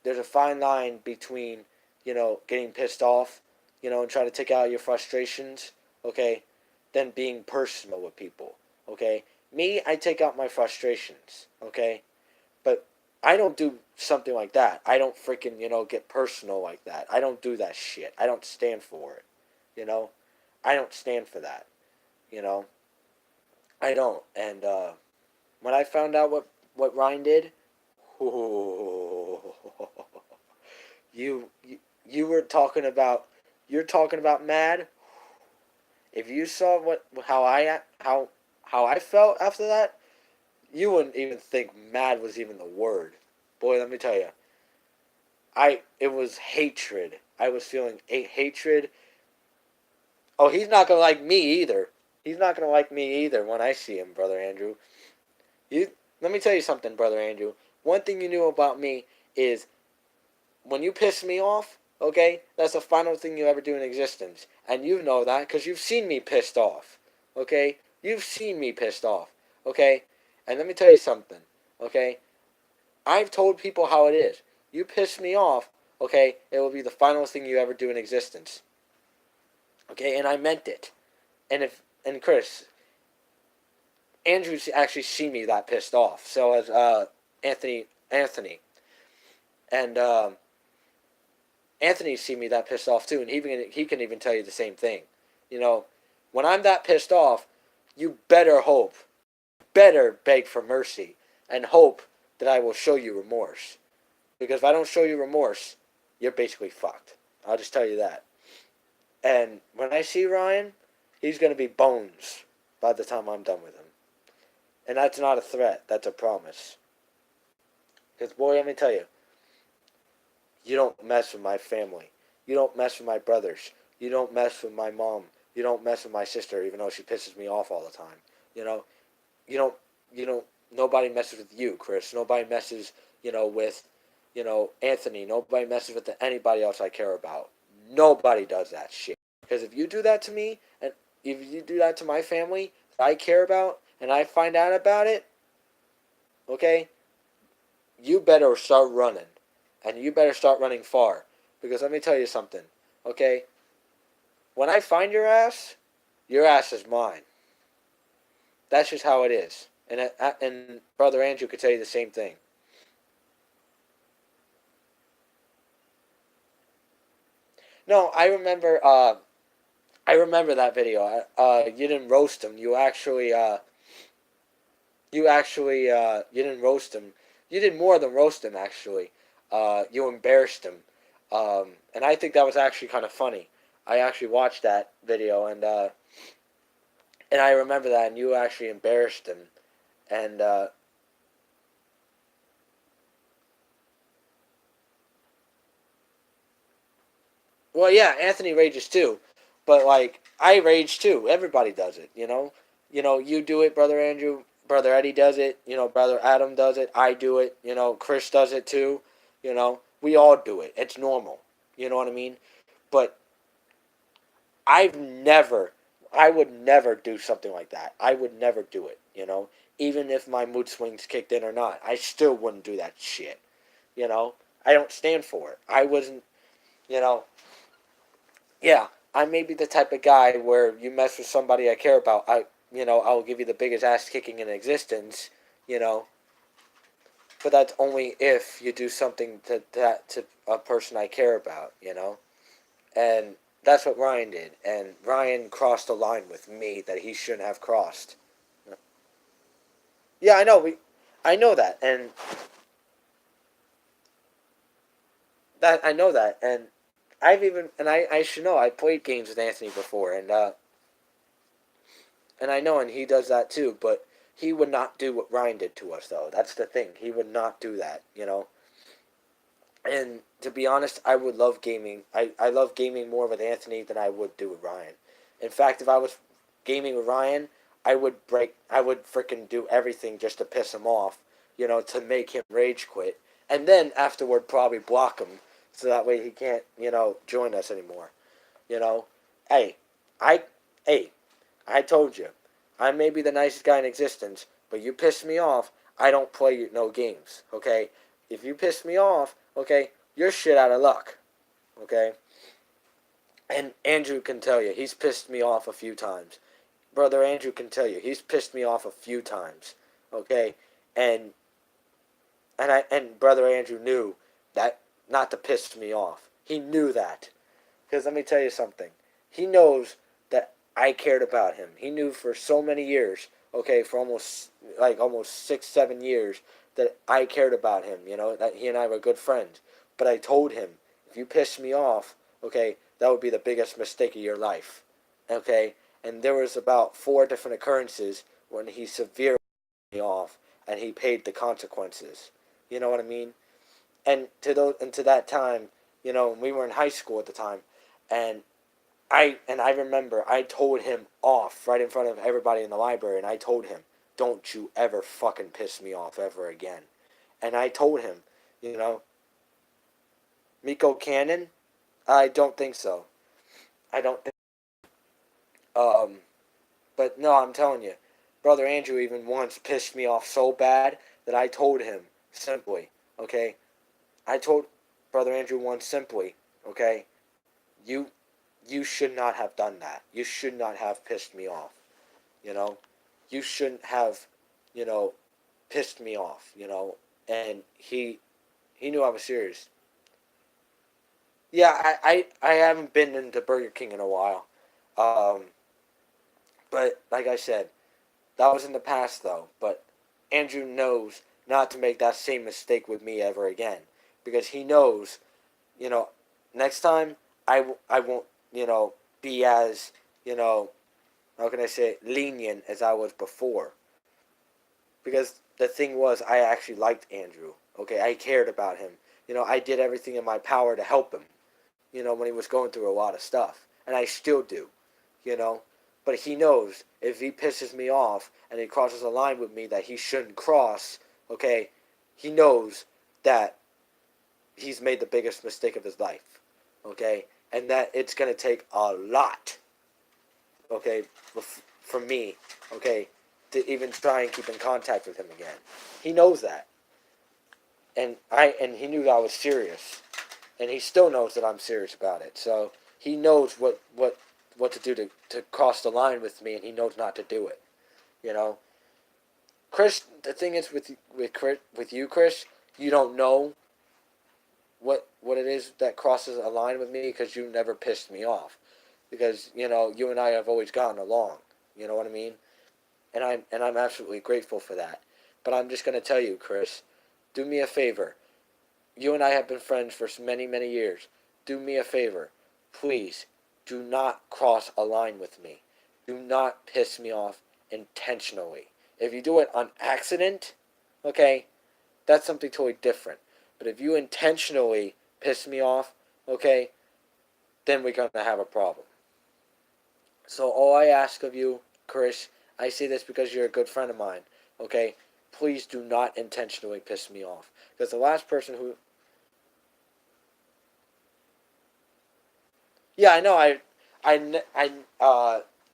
there's a fine line between, you know, getting pissed off, you know, and trying to take out your frustrations, okay, than being personal with people, okay? Me, I take out my frustrations, okay? But I don't do something like that. I don't freaking, you know, get personal like that. I don't do that shit. I don't stand for it, you know? I don't stand for that, you know? I don't. And when I found out what Ryan did, you were talking about, you're talking about mad. If you saw what how I felt after that, you wouldn't even think mad was even the word. Boy, let me tell you, it was hatred. I was feeling a hatred. Oh, he's not gonna like me either. He's not gonna like me either when I see him, brother Andrew. You let me tell you something, brother Andrew. One thing you knew about me is when you piss me off, okay, that's the final thing you ever do in existence. And you know that because you've seen me pissed off, okay? You've seen me pissed off, okay? And let me tell you something, okay? I've told people how it is. You piss me off, okay, it will be the final thing you ever do in existence, okay? And I meant it. And Chris, Andrew's actually seen me that pissed off. So has Anthony. And Anthony's seen me that pissed off too, and he can even tell you the same thing. You know, when I'm that pissed off, you better hope, better beg for mercy, and hope that I will show you remorse. Because if I don't show you remorse, you're basically fucked. I'll just tell you that. And when I see Ryan, he's gonna be bones by the time I'm done with him. And that's not a threat. That's a promise. Because boy, let me tell you, you don't mess with my family. You don't mess with my brothers. You don't mess with my mom. You don't mess with my sister, even though she pisses me off all the time. You know, you don't, you don't, nobody messes with you, Chris. Nobody messes, with, Anthony. Nobody messes with anybody else I care about. Nobody does that shit. Because if you do that to me, and if you do that to my family that I care about, and I find out about it, okay, you better start running. And you better start running far. Because let me tell you something, okay? When I find your ass is mine. That's just how it is. And Brother Andrew could tell you the same thing. No, I remember that video. You didn't roast him. You didn't roast him. You did more than roast him, actually. You embarrassed him. And I think that was actually kind of funny. I actually watched that video, and I remember that, and you actually embarrassed him. And, well, yeah, Anthony rages too. But, like, I rage too. Everybody does it, you know? You do it, Brother Andrew. Brother Eddie does it. Brother Adam does it. I do it. Chris does it too. We all do it. It's normal. You know what I mean? But I've never, I would never do something like that. I would never do it. Even if my mood swings kicked in or not, I still wouldn't do that shit. I don't stand for it. I wasn't, you know, yeah, I may be the type of guy where you mess with somebody I care about, I'll give you the biggest ass kicking in existence, you know, but that's only if you do something to a person I care about. And that's what Ryan did, and Ryan crossed a line with me that he shouldn't have crossed. Yeah, I know. I know that, and I know that, and I should know. I played games with Anthony before, and I know, and he does that too. But he would not do what Ryan did to us, though. That's the thing. He would not do that. And to be honest, I would love gaming. I love gaming more with Anthony than I would do with Ryan. In fact, if I was gaming with Ryan, I would freaking do everything just to piss him off, to make him rage quit. And then afterward probably block him so that way he can't, join us anymore. You know? Hey, I hey, I told you. I may be the nicest guy in existence, but you piss me off, I don't play no games, okay? If you piss me off, okay, you're shit out of luck, okay? And Andrew can tell you, he's pissed me off a few times. Brother Andrew can tell you, he's pissed me off a few times, okay? And Brother Andrew knew that not to piss me off. He knew that. Because let me tell you something. He knows that I cared about him. He knew for so many years, okay, for almost 6, 7 years, that I cared about him. That he and I were good friends. But I told him, if you piss me off, okay, that would be the biggest mistake of your life, okay. And there was about 4 different occurrences when he severely pissed me off, and he paid the consequences. You know what I mean? And to that time, we were in high school at the time, and I remember I told him off right in front of everybody in the library, and I told him, "Don't you ever fucking piss me off ever again." And I told him, you know, Miko Cannon, I don't think so. I don't think. Um, but no, I'm telling you, Brother Andrew even once pissed me off so bad that I told him simply, okay. I told Brother Andrew once simply, okay, you you should not have done that. You should not have pissed me off. You know, you shouldn't have, you know, pissed me off. And he knew I was serious. Yeah, I haven't been into Burger King in a while, um, but like I said, that was in the past though. But Andrew knows not to make that same mistake with me ever again, because he knows, you know, next time I won't, be as, you know, how can I say, lenient as I was before. Because the thing was, I actually liked Andrew. Okay, I cared about him. I did everything in my power to help him. when he was going through a lot of stuff. And I still do, you know. But he knows if he pisses me off and he crosses a line with me that he shouldn't cross, okay, he knows that he's made the biggest mistake of his life, okay? And that it's going to take a lot, okay, for me, okay, to even try and keep in contact with him again. He knows that. And he knew that I was serious. And he still knows that I'm serious about it. So he knows what to do to cross the line with me, and he knows not to do it. You know, Chris. The thing is with you, Chris, you don't know what it is that crosses a line with me because you never pissed me off. Because you and I have always gotten along. You know what I mean? And I'm absolutely grateful for that. But I'm just gonna tell you, Chris, do me a favor. You and I have been friends for many, many years. Do me a favor. Please, do not cross a line with me. Do not piss me off intentionally. If you do it on accident, okay, that's something totally different. But if you intentionally piss me off, okay, then we're going to have a problem. So all I ask of you, Chris, I say this because you're a good friend of mine, okay, please do not intentionally piss me off. Because the last person who... Yeah, I know.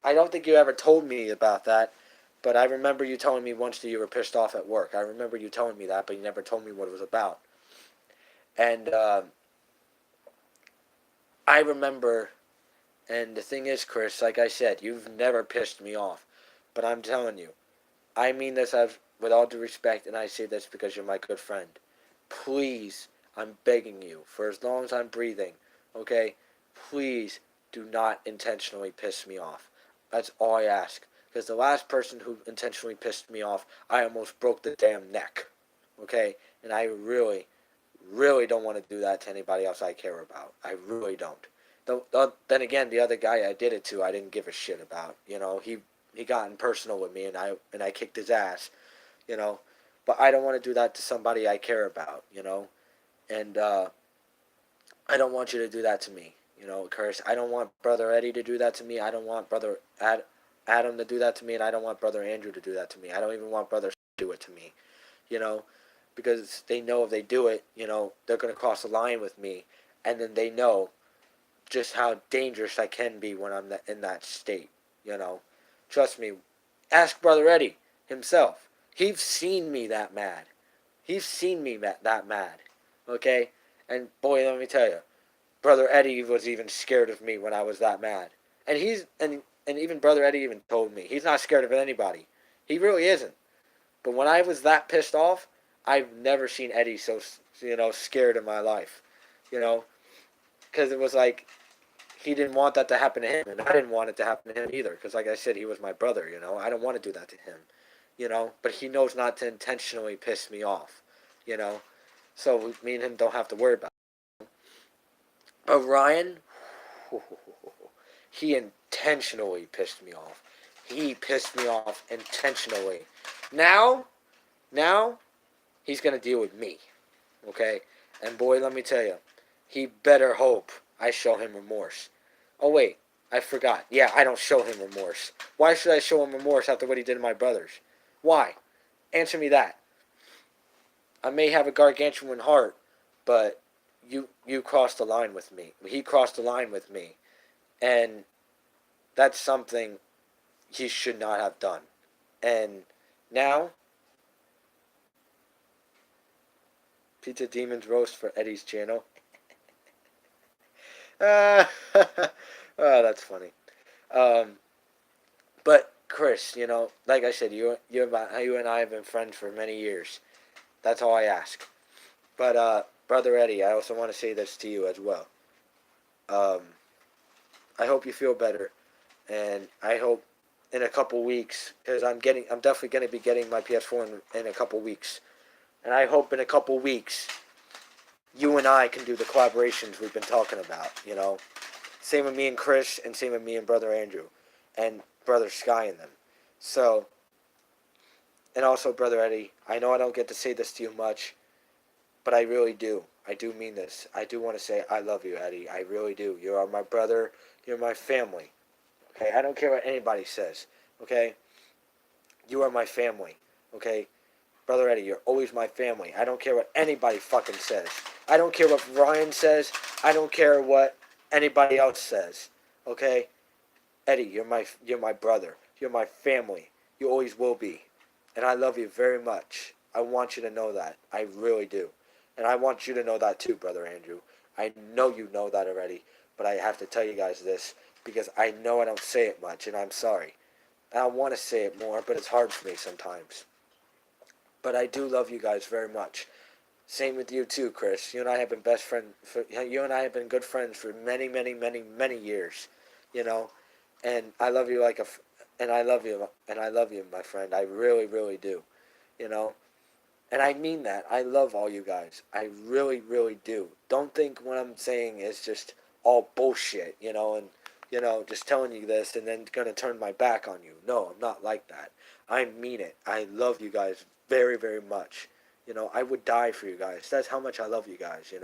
I don't think you ever told me about that, but I remember you telling me once that you were pissed off at work. I remember you telling me that, but you never told me what it was about. And I remember, and the thing is, Chris, like I said, you've never pissed me off. But I'm telling you, I mean this with all due respect, and I say this because you're my good friend. Please, I'm begging you, for as long as I'm breathing, okay, please do not intentionally piss me off. That's all I ask. Because the last person who intentionally pissed me off, I almost broke the damn neck. Okay? And I really, really don't want to do that to anybody else I care about. I really don't. Then again, the other guy I did it to, I didn't give a shit about. He got in personal with me, and I kicked his ass. You know, but I don't want to do that to somebody I care about. And I don't want you to do that to me. Chris, I don't want Brother Eddie to do that to me. I don't want Brother Adam to do that to me, and I don't want Brother Andrew to do that to me. I don't even want Brother to do it to me. You know, because they know if they do it, they're going to cross the line with me, and then they know just how dangerous I can be when I'm in that state. Trust me. Ask Brother Eddie himself. He's seen me that mad. He's seen me that mad. Okay? And boy, let me tell you, Brother Eddie was even scared of me when I was that mad. And even Brother Eddie even told me he's not scared of anybody. He really isn't. But when I was that pissed off, I've never seen Eddie so scared in my life. Because it was like he didn't want that to happen to him, and I didn't want it to happen to him either. Because like I said, he was my brother. I don't want to do that to him. But he knows not to intentionally piss me off. So me and him don't have to worry about it. But Ryan, he intentionally pissed me off. He pissed me off intentionally. Now, he's going to deal with me. Okay? And boy, let me tell you, he better hope I show him remorse. Oh, wait. I forgot. Yeah, I don't show him remorse. Why should I show him remorse after what he did to my brothers? Why? Answer me that. I may have a gargantuan heart, but you crossed the line with me. He crossed the line with me. And that's something he should not have done. And now, Pizza Demons roast for Eddie's channel. Oh, that's funny. But Chris, like I said, you and I have been friends for many years. That's all I ask. But Brother Eddie, I also want to say this to you as well. I hope you feel better, and I hope in a couple weeks, because I'm definitely going to be getting my PS4 in a couple weeks, and I hope in a couple weeks you and I can do the collaborations we've been talking about. Same with me and Chris, and same with me and Brother Andrew, and Brother Sky and them. So, and also Brother Eddie, I know I don't get to say this to you much, but I really do. I do mean this. I do want to say I love you, Eddie. I really do. You are my brother. You're my family. Okay? I don't care what anybody says. Okay? You are my family. Okay? Brother Eddie, you're always my family. I don't care what anybody fucking says. I don't care what Ryan says. I don't care what anybody else says. Okay? Eddie, you're my brother. You're my family. You always will be. And I love you very much. I want you to know that. I really do. And I want you to know that too, Brother Andrew. I know you know that already, but I have to tell you guys this because I know I don't say it much, and I'm sorry. I want to say it more, but it's hard for me sometimes. But I do love you guys very much. Same with you too, Chris. You and I have been best friends. You and I have been good friends for many, many, many, many years. You know, and I love you and I love you, my friend. I really, really do. You know, and I mean that. I love all you guys. I really, really do. Don't think what I'm saying is just all bullshit. And just telling you this and then gonna turn my back on you. No, I'm not like that. I mean it. I love you guys very, very much. I would die for you guys. That's how much I love you guys.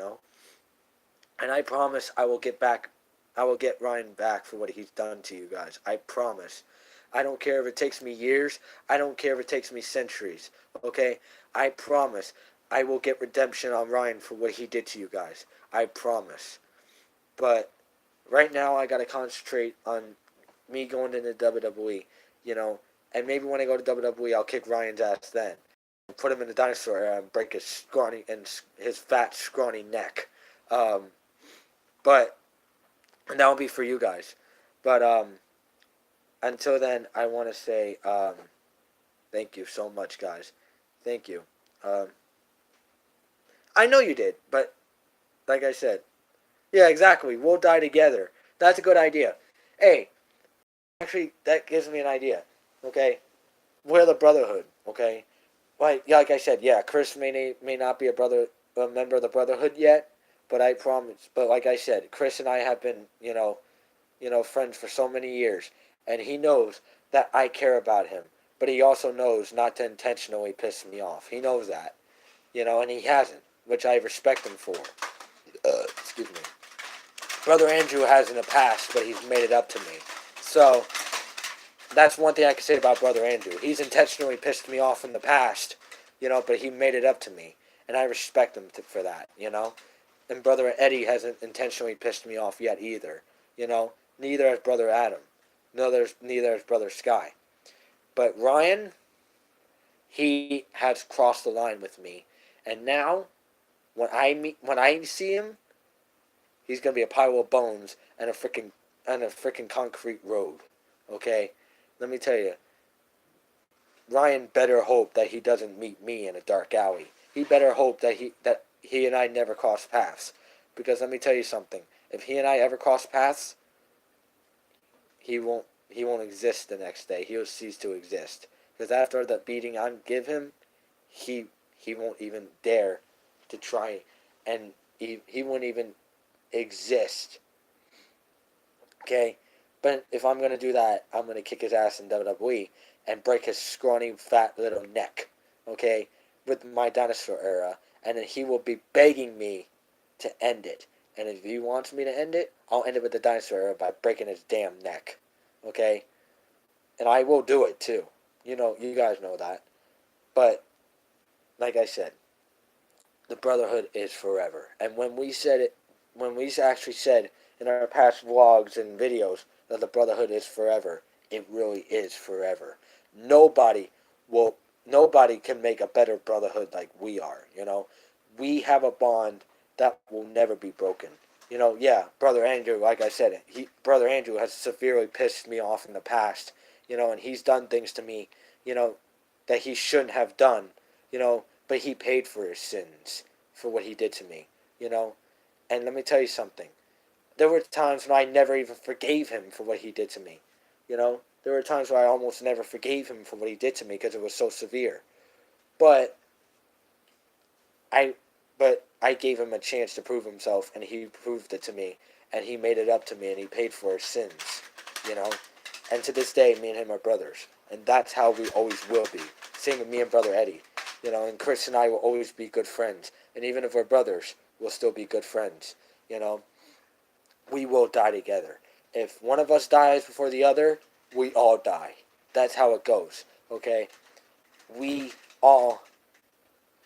And I promise I will get back. I will get Ryan back for what he's done to you guys. I promise. I don't care if it takes me years. I don't care if it takes me centuries. Okay? I promise I will get redemption on Ryan for what he did to you guys. I promise. But right now I got to concentrate on me going into WWE, and maybe when I go to WWE I'll kick Ryan's ass then. Put him in the dinosaur era and break his fat, scrawny neck. But and that will be for you guys. But until then, I want to say thank you so much, guys. Thank you. I know you did, but like I said, yeah, exactly. We'll die together. That's a good idea. Hey, actually, that gives me an idea. Okay, we're the Brotherhood. Okay, like I said, yeah, Chris may not be a member of the Brotherhood yet, but I promise. But like I said, Chris and I have been, friends for so many years, and he knows that I care about him. But he also knows not to intentionally piss me off. He knows that, and he hasn't, which I respect him for. Excuse me. Brother Andrew has in the past, but he's made it up to me. So that's one thing I can say about Brother Andrew. He's intentionally pissed me off in the past, but he made it up to me, and I respect him for that. And Brother Eddie hasn't intentionally pissed me off yet either. Neither has Brother Adam. Neither has Brother Sky. But Ryan, he has crossed the line with me, and now when I see him, he's gonna be a pile of bones and a freaking concrete road. Okay, let me tell you, Ryan better hope that he doesn't meet me in a dark alley. He better hope that he and I never cross paths, because let me tell you something. If he and I ever cross paths, he won't exist the next day. He'll cease to exist. Because after the beating I give him, he won't even dare to try, and he won't even exist. Okay? But if I'm going to do that, I'm going to kick his ass in WWE and break his scrawny, fat little neck. Okay? With my dinosaur era. And then he will be begging me to end it. And if he wants me to end it, I'll end it with the dinosaur era by breaking his damn neck. Okay? And I will do it too. You guys know that. But, like I said, the Brotherhood is forever. And when we actually said in our past vlogs and videos that the Brotherhood is forever, it really is forever. Nobody can make a better Brotherhood like we are, We have a bond that will never be broken. Yeah, Brother Andrew, like I said, Brother Andrew has severely pissed me off in the past, and he's done things to me, that he shouldn't have done, but he paid for his sins for what he did to me, And let me tell you something. There were times when I never even forgave him for what he did to me, There were times where I almost never forgave him for what he did to me because it was so severe. But I gave him a chance to prove himself, and he proved it to me, and he made it up to me, and he paid for his sins, And to this day, me and him are brothers, and that's how we always will be. Same with me and Brother Eddie, And Chris and I will always be good friends, and even if we're brothers, we'll still be good friends. You know, we will die together. If one of us dies before the other, we all die. That's how it goes. Okay, we all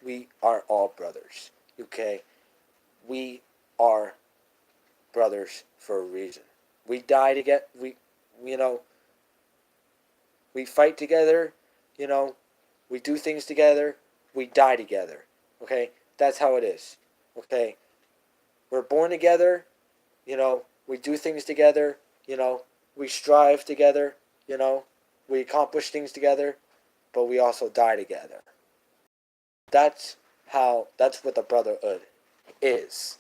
we are all brothers. Okay, we are brothers for a reason. We die to get you know we fight together. You know, we do things together. We die together. Okay, that's how it is. Okay, we're born together. You know, we do things together. You know, we strive together. You know, we accomplish things together, but we also die together. That's what the brotherhood is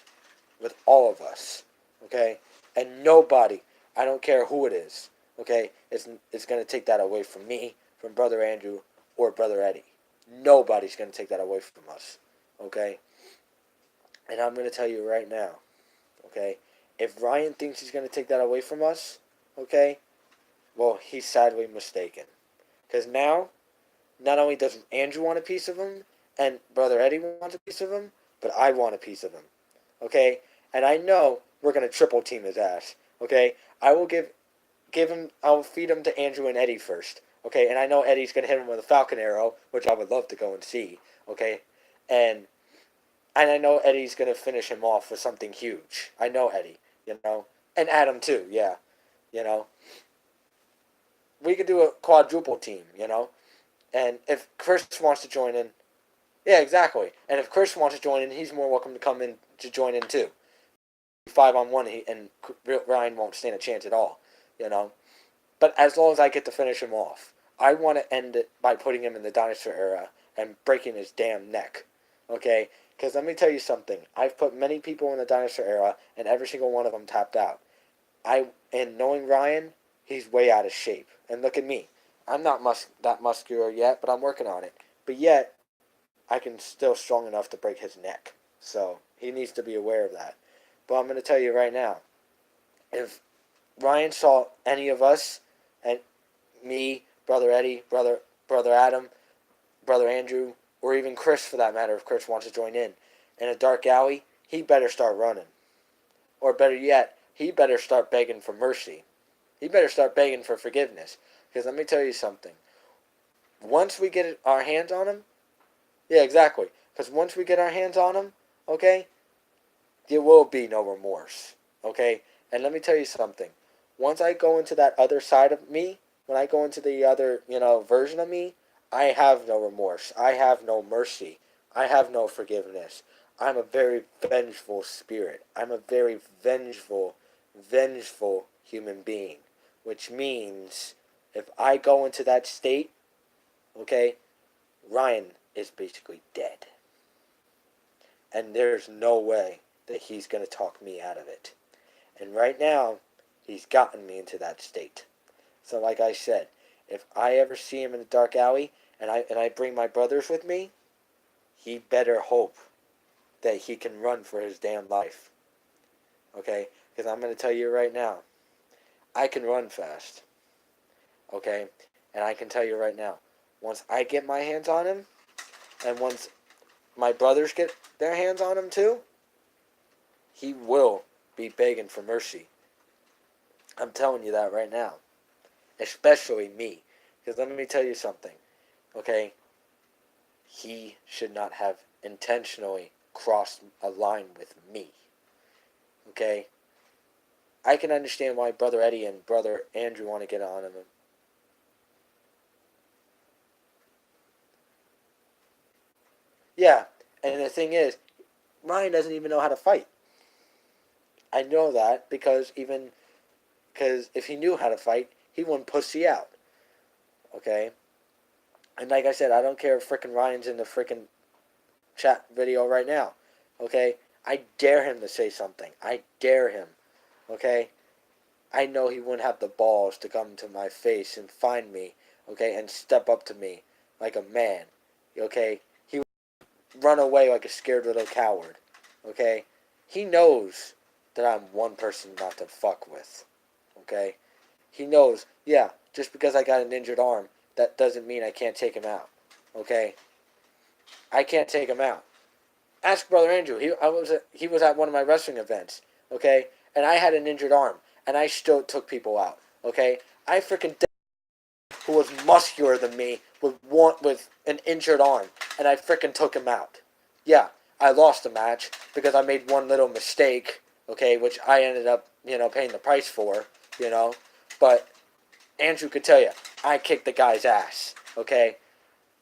with all of us. Okay, and nobody, I don't care who it is. Okay, it's gonna take that away from me, from brother Andrew or brother Eddie. Nobody's gonna take that away from us. Okay, and I'm gonna tell you right now. Okay, if Ryan thinks he's gonna take that away from us, okay, well he's sadly mistaken. Because now, not only does Andrew want a piece of him, and brother Eddie wants a piece of him, but I want a piece of him. Okay, and I know we're gonna triple team his ass. Okay, I will give him. I'll feed him to Andrew and Eddie first. Okay, and I know Eddie's gonna hit him with a falcon arrow, which I would love to go and see. Okay, and I know Eddie's gonna finish him off with something huge. I know Eddie. You know, and Adam too. Yeah, you know, we could do a quadruple team. You know, and if Chris wants to join in, yeah, exactly. And if Chris wants to join in, he's more welcome to come in to join in too. 5-on-1, and Ryan won't stand a chance at all. You know, but as long as I get to finish him off, I want to end it by putting him in the dinosaur era and breaking his damn neck. Okay? Because let me tell you something. I've put many people in the dinosaur era, and every single one of them tapped out. And knowing Ryan, he's way out of shape. And look at me. I'm not that muscular yet, but I'm working on it. But yet, I can still strong enough to break his neck. So he needs to be aware of that. But I'm going to tell you right now, if Ryan saw any of us, and me, brother Eddie, brother Adam, brother Andrew, or even Chris for that matter, if Chris wants to join in a dark alley, he better start running. Or better yet, he better start begging for mercy. He better start begging for forgiveness. Because let me tell you something. Once we get our hands on him, yeah, exactly. Because once we get our hands on him, okay, there will be no remorse. Okay? And let me tell you something. Once I go into that other side of me, when I go into the other, version of me, I have no remorse. I have no mercy. I have no forgiveness. I'm a very vengeful spirit. I'm a very vengeful human being. Which means if I go into that state, okay, Ryan is basically dead. And there's no way that he's going to talk me out of it. And right now, he's gotten me into that state. So like I said, if I ever see him in a dark alley and I bring my brothers with me, he better hope that he can run for his damn life. Okay? Because I'm going to tell you right now, I can run fast. Okay? And I can tell you right now, once I get my hands on him, and once my brothers get their hands on him too, he will be begging for mercy. I'm telling you that right now. Especially me. Because let me tell you something. Okay? He should not have intentionally crossed a line with me. Okay? I can understand why Brother Eddie and Brother Andrew want to get on him. Yeah, and the thing is, Ryan doesn't even know how to fight. I know that because if he knew how to fight, he wouldn't pussy out. Okay? And like I said, I don't care if frickin' Ryan's in the frickin' chat video right now. Okay? I dare him to say something. I dare him. Okay? I know he wouldn't have the balls to come to my face and find me. Okay? And step up to me like a man. Okay? He would run away like a scared little coward. Okay? He knows that I'm one person not to fuck with. Okay? He knows, yeah, just because I got an injured arm, that doesn't mean I can't take him out. Okay? I can't take him out. Ask Brother Andrew. He was at one of my wrestling events, okay? And I had an injured arm, and I still took people out, okay? I freaking who was muscular than me with an injured arm, and I freaking took him out. Yeah, I lost the match because I made one little mistake, okay, which I ended up, paying the price for, but Andrew could tell you, I kicked the guy's ass, okay?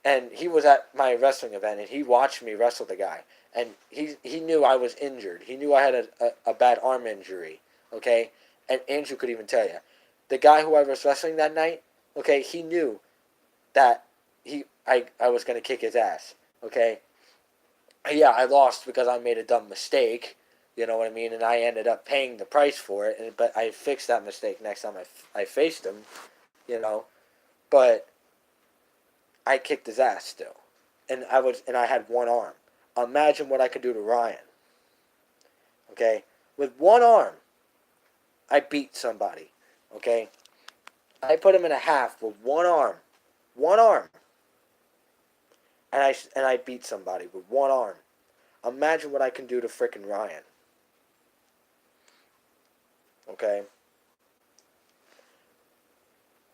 And he was at my wrestling event, and he watched me wrestle the guy. And he knew I was injured. He knew I had a bad arm injury, okay? And Andrew could even tell you. The guy who I was wrestling that night, okay, he knew that I was going to kick his ass, okay? Yeah, I lost because I made a dumb mistake, you know what I mean? And I ended up paying the price for it, but I fixed that mistake next time I faced him, you know? But I kicked his ass still. And I had one arm. Imagine what I could do to Ryan. Okay? With one arm, I beat somebody. Okay? I put him in a half with one arm. One arm. And I beat somebody with one arm. Imagine what I can do to frickin' Ryan. Okay?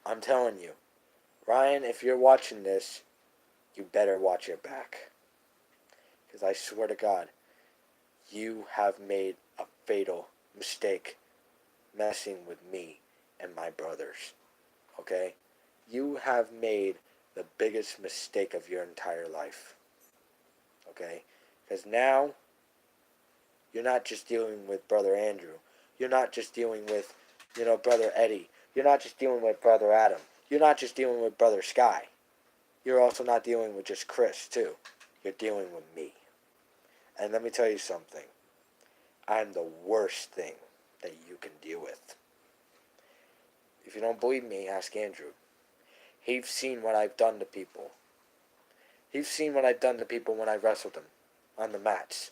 I'm telling you. Ryan, if you're watching this, you better watch your back. Because I swear to God, you have made a fatal mistake messing with me and my brothers. Okay? You have made the biggest mistake of your entire life. Okay? Because now, you're not just dealing with Brother Andrew. You're not just dealing with, Brother Eddie. You're not just dealing with Brother Adam. You're not just dealing with Brother Sky. You're also not dealing with just Chris, too. You're dealing with me. And let me tell you something. I'm the worst thing that you can deal with. If you don't believe me, ask Andrew. He's seen what I've done to people. He's seen what I've done to people when I wrestled them on the mats.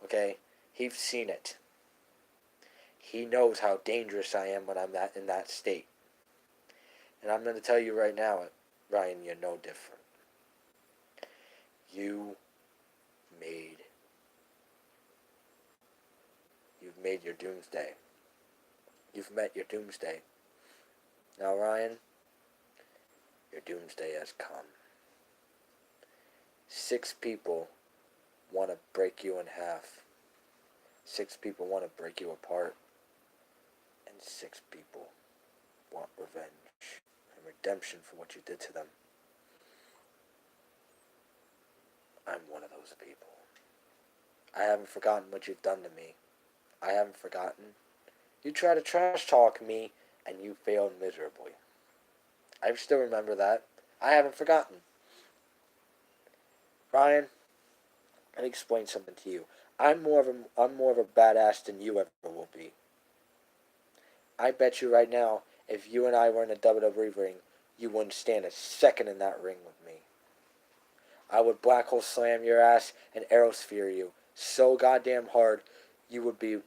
Okay? He's seen it. He knows how dangerous I am when I'm in that state. And I'm going to tell you right now, Ryan, you're no different. You've made your doomsday. You've met your doomsday. Now, Ryan, your doomsday has come. 6 people want to break you in half. 6 people want to break you apart. And 6 people want revenge and redemption for what you did to them. I'm one of those people. I haven't forgotten what you've done to me. I haven't forgotten. You tried to trash talk me, and you failed miserably. I still remember that. I haven't forgotten. Ryan, let me explain something to you. I'm more of a badass than you ever will be. I bet you right now, if you and I were in a WWE ring, you wouldn't stand a second in that ring with me. I would black hole slam your ass and aerosphere you so goddamn hard, you would be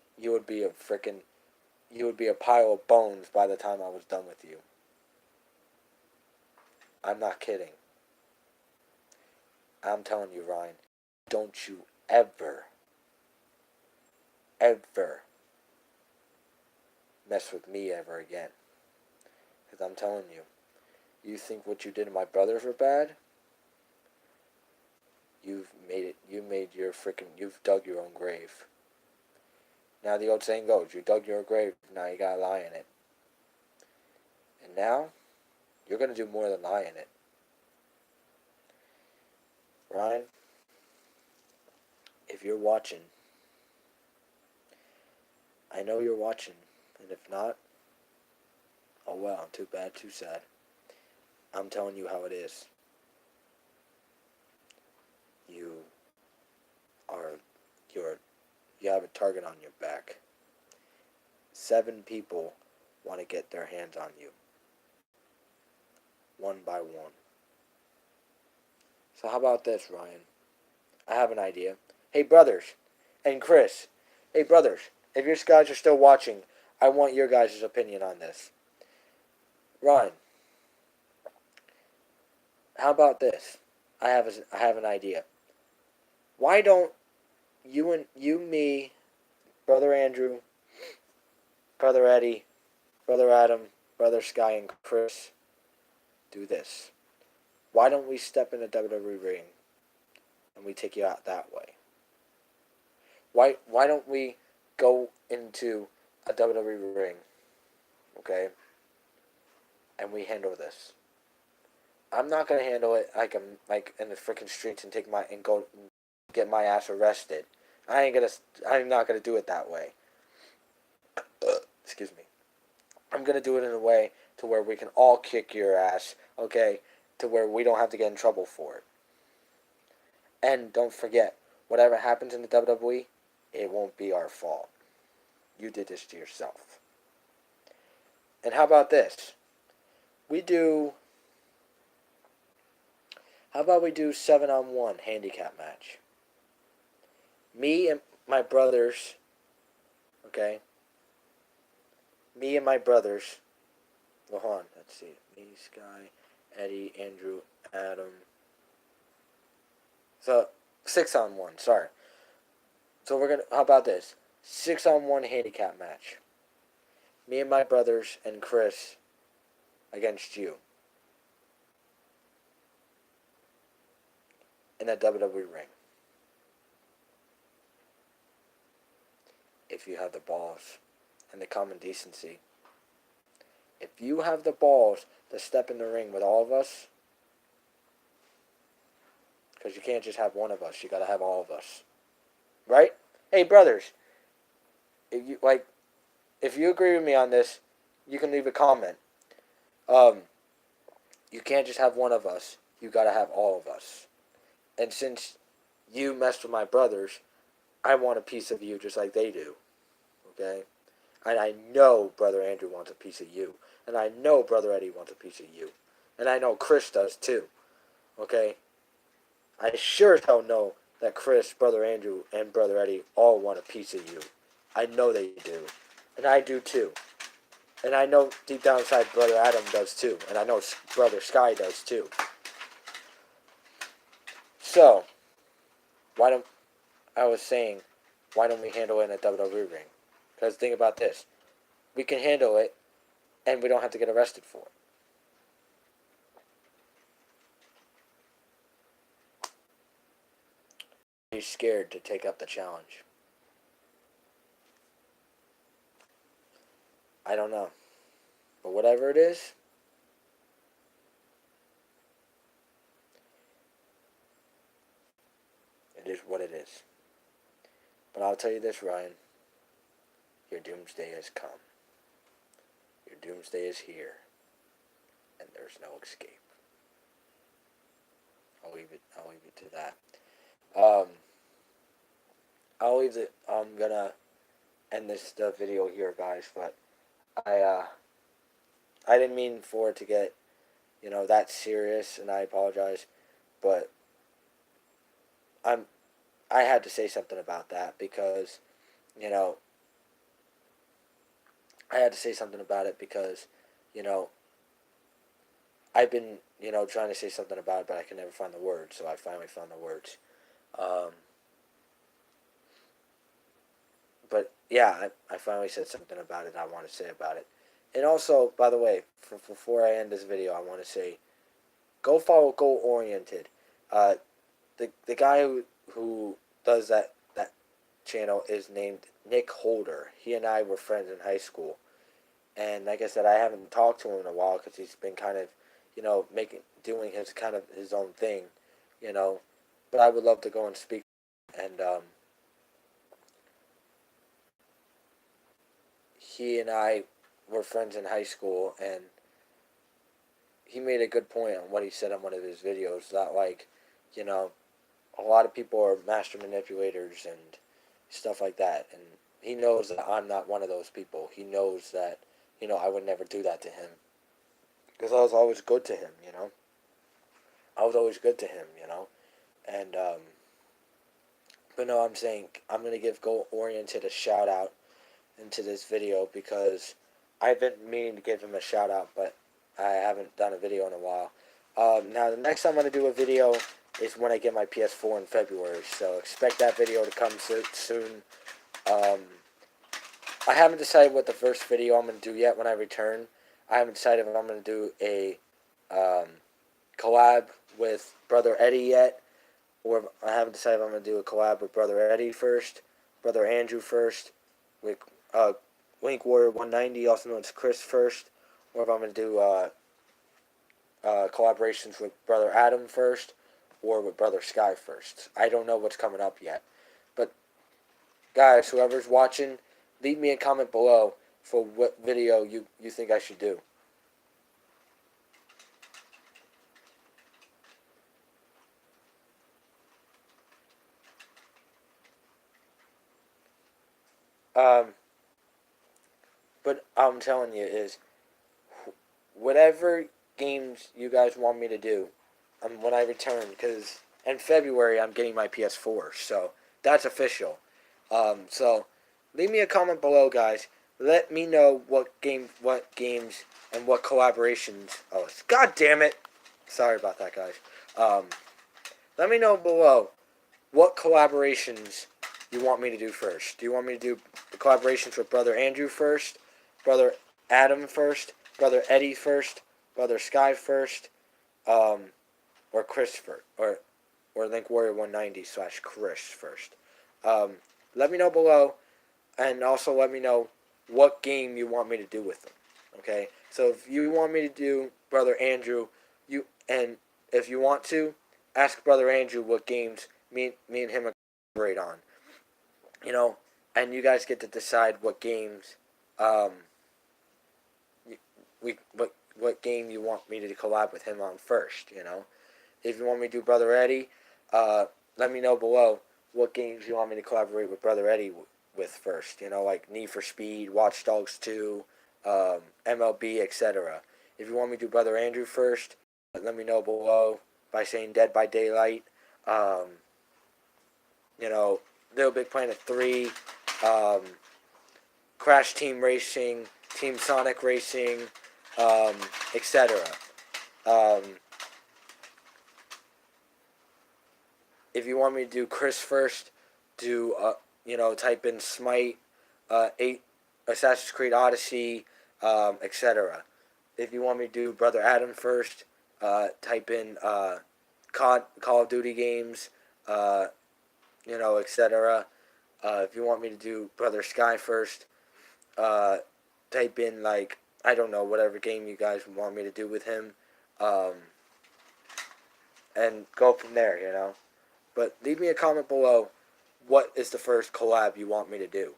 a pile of bones by the time I was done with you. I'm not kidding. I'm telling you, Ryan, don't you ever mess with me ever again. Because I'm telling you, you think what you did to my brothers were bad? You've dug your own grave. Now the old saying goes, you dug your grave, now you gotta lie in it. And now, you're gonna do more than lie in it. Ryan, if you're watching, I know you're watching, and if not, oh well, too bad, too sad. I'm telling you how it is. You have a target on your back. 7 people want to get their hands on you. One by one. So how about this, Ryan? I have an idea. Hey, brothers, and Chris. Hey, brothers, if you guys are still watching, I want your guys' opinion on this. Ryan, how about this? I have an idea. Why don't me, Brother Andrew, Brother Eddie, Brother Adam, Brother Sky, and Chris do this. Why don't we step in a WWE ring and we take you out that way? Why don't we go into a WWE ring, okay, and we handle this? I'm not gonna handle it like I'm like in the freaking streets and go get my ass arrested. I'm not gonna do it that way. Excuse me. I'm gonna do it in a way to where we can all kick your ass, okay, to where we don't have to get in trouble for it. And don't forget, whatever happens in the WWE, it won't be our fault. You did this to yourself. And how about this? How about we do 7-on-1 handicap match? Me and my brothers, okay? Me and my brothers, well, hold on, let's see. Me, Sky, Eddie, Andrew, Adam. So, 6-on-1, sorry. So how about this? 6-on-1 handicap match. Me and my brothers and Chris against you. In a WWE ring. If you have the balls and the common decency. If you have the balls to step in the ring with all of us, because you can't just have one of us, you gotta have all of us. Right? Hey, brothers, if you agree with me on this, you can leave a comment. You can't just have one of us, you gotta have all of us. And since you messed with my brothers, I want a piece of you just like they do. Okay? And I know Brother Andrew wants a piece of you. And I know Brother Eddie wants a piece of you. And I know Chris does too. Okay? I sure as hell know that Chris, Brother Andrew, and Brother Eddie all want a piece of you. I know they do. And I do too. And I know deep down inside Brother Adam does too. And I know Brother Sky does too. So, why don't we handle it in a WWE ring? Because think about this. We can handle it, and we don't have to get arrested for it. Are you scared to take up the challenge? I don't know. But whatever it is, it is what it is. But I'll tell you this, Ryan. Your doomsday has come. Your doomsday is here. And there's no escape. I'll leave it to that. I'm gonna end this video here, guys, but I didn't mean for it to get, that serious, and I apologize, but I had to say something about that because, I had to say something about it because, I've been, trying to say something about it, but I can never find the words, so I finally found the words. But yeah, I finally said something about it I want to say about it. And also, by the way, before I end this video, I want to say, go follow Goal Oriented. The guy who does that channel is named Nick Holder. He and I were friends in high school, and like I said, I haven't talked to him in a while because he's been kind of, doing his own thing, But I would love to go and speak, and he and I were friends in high school, and he made a good point on what he said on one of his videos that, a lot of people are master manipulators and stuff like that, and he knows that I'm not one of those people. He knows that, I would never do that to him because I was always good to him, I was always good to him, and, but no, I'm saying I'm going to give Goal Oriented a shout out into this video because I've been meaning to give him a shout out, but I haven't done a video in a while. Now, the next time I'm going to do a video is when I get my PS4 in February. So expect that video to come soon. Um, I haven't decided what the first video I'm going to do yet when I return. I haven't decided if I'm going to do a collab with Brother Eddie yet, or I haven't decided if I'm going to do a collab with Brother Eddie first, Brother Andrew first, with Link Warrior 190, also known as Chris first, or if I'm going to do collaborations with Brother Adam first, or with Brother Sky first. I don't know what's coming up yet. But, guys, whoever's watching, leave me a comment below for what video you think I should do. But I'm telling you is, whatever games you guys want me to do, when I return, because in February I'm getting my PS4, so that's official. So leave me a comment below, guys. Let me know what games, and what collaborations. Oh, God damn it! Sorry about that, guys. Let me know below what collaborations you want me to do first. Do you want me to do the collaborations with Brother Andrew first, Brother Adam first, Brother Eddie first, Brother Sky first, or Chris first, or Link Warrior 190 / Chris first? Let me know below, and also let me know what game you want me to do with them. Okay, so if you want me to do Brother Andrew, and if you want to, ask Brother Andrew what games me and him collaborate on. And you guys get to decide what games, what game you want me to collab with him on first. If you want me to do Brother Eddie, let me know below what games you want me to collaborate with Brother Eddie with first. Like Need for Speed, Watch Dogs 2, MLB, etc. If you want me to do Brother Andrew first, let me know below by saying Dead by Daylight. Little Big Planet 3, Crash Team Racing, Team Sonic Racing, etc. If you want me to do Chris first, type in Smite, 8, Assassin's Creed Odyssey, etc. If you want me to do Brother Adam first, type in Call of Duty games, etc. If you want me to do Brother Sky first, type in, I don't know, whatever game you guys want me to do with him, and go from there. But leave me a comment below what is the first collab you want me to do,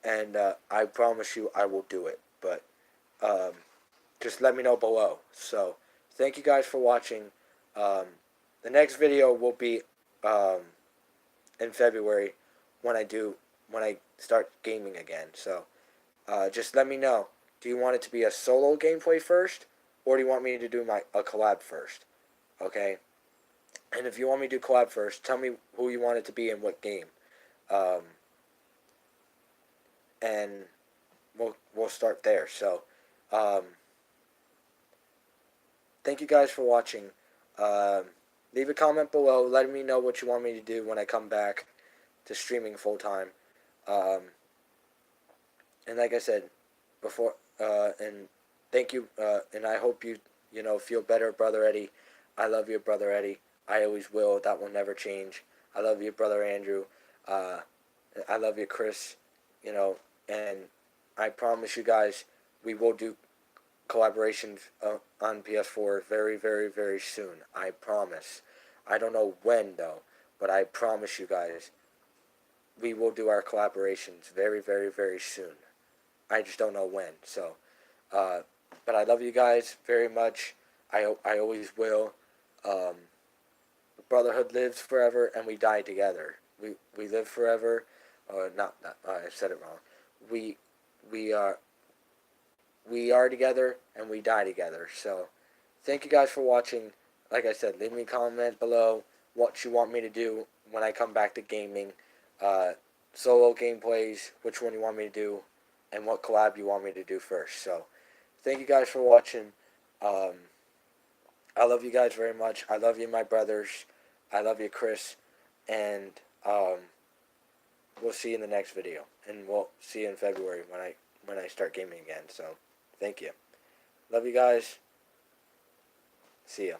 and I promise you I will do it. But just let me know below. So thank you guys for watching. The next video will be in February when I start gaming again. So just let me know. Do you want it to be a solo gameplay first, or do you want me to do a collab first? Okay. And if you want me to do collab first, tell me who you want it to be and what game. And we'll start there. So thank you guys for watching. Leave a comment below. Let me know what you want me to do when I come back to streaming full time. And like I said before, and thank you, and I hope you feel better, Brother Eddie. I love you, Brother Eddie. I always will. That will never change. I love you, Brother Andrew. I love you, Chris. And I promise you guys, we will do collaborations on PS4 very, very, very soon. I promise. I don't know when, though, but I promise you guys, we will do our collaborations very, very, very soon. I just don't know when. So, but I love you guys very much. I always will. Brotherhood lives forever, and we die together. We live forever. Not I said it wrong. We are together, and we die together. So, thank you guys for watching. Like I said, leave me a comment below what you want me to do when I come back to gaming. Solo gameplays, which one you want me to do, and what collab you want me to do first. So, thank you guys for watching. I love you guys very much. I love you, my brothers. I love you, Chris, and we'll see you in the next video, and we'll see you in February when I start gaming again. So, thank you. Love you guys. See ya.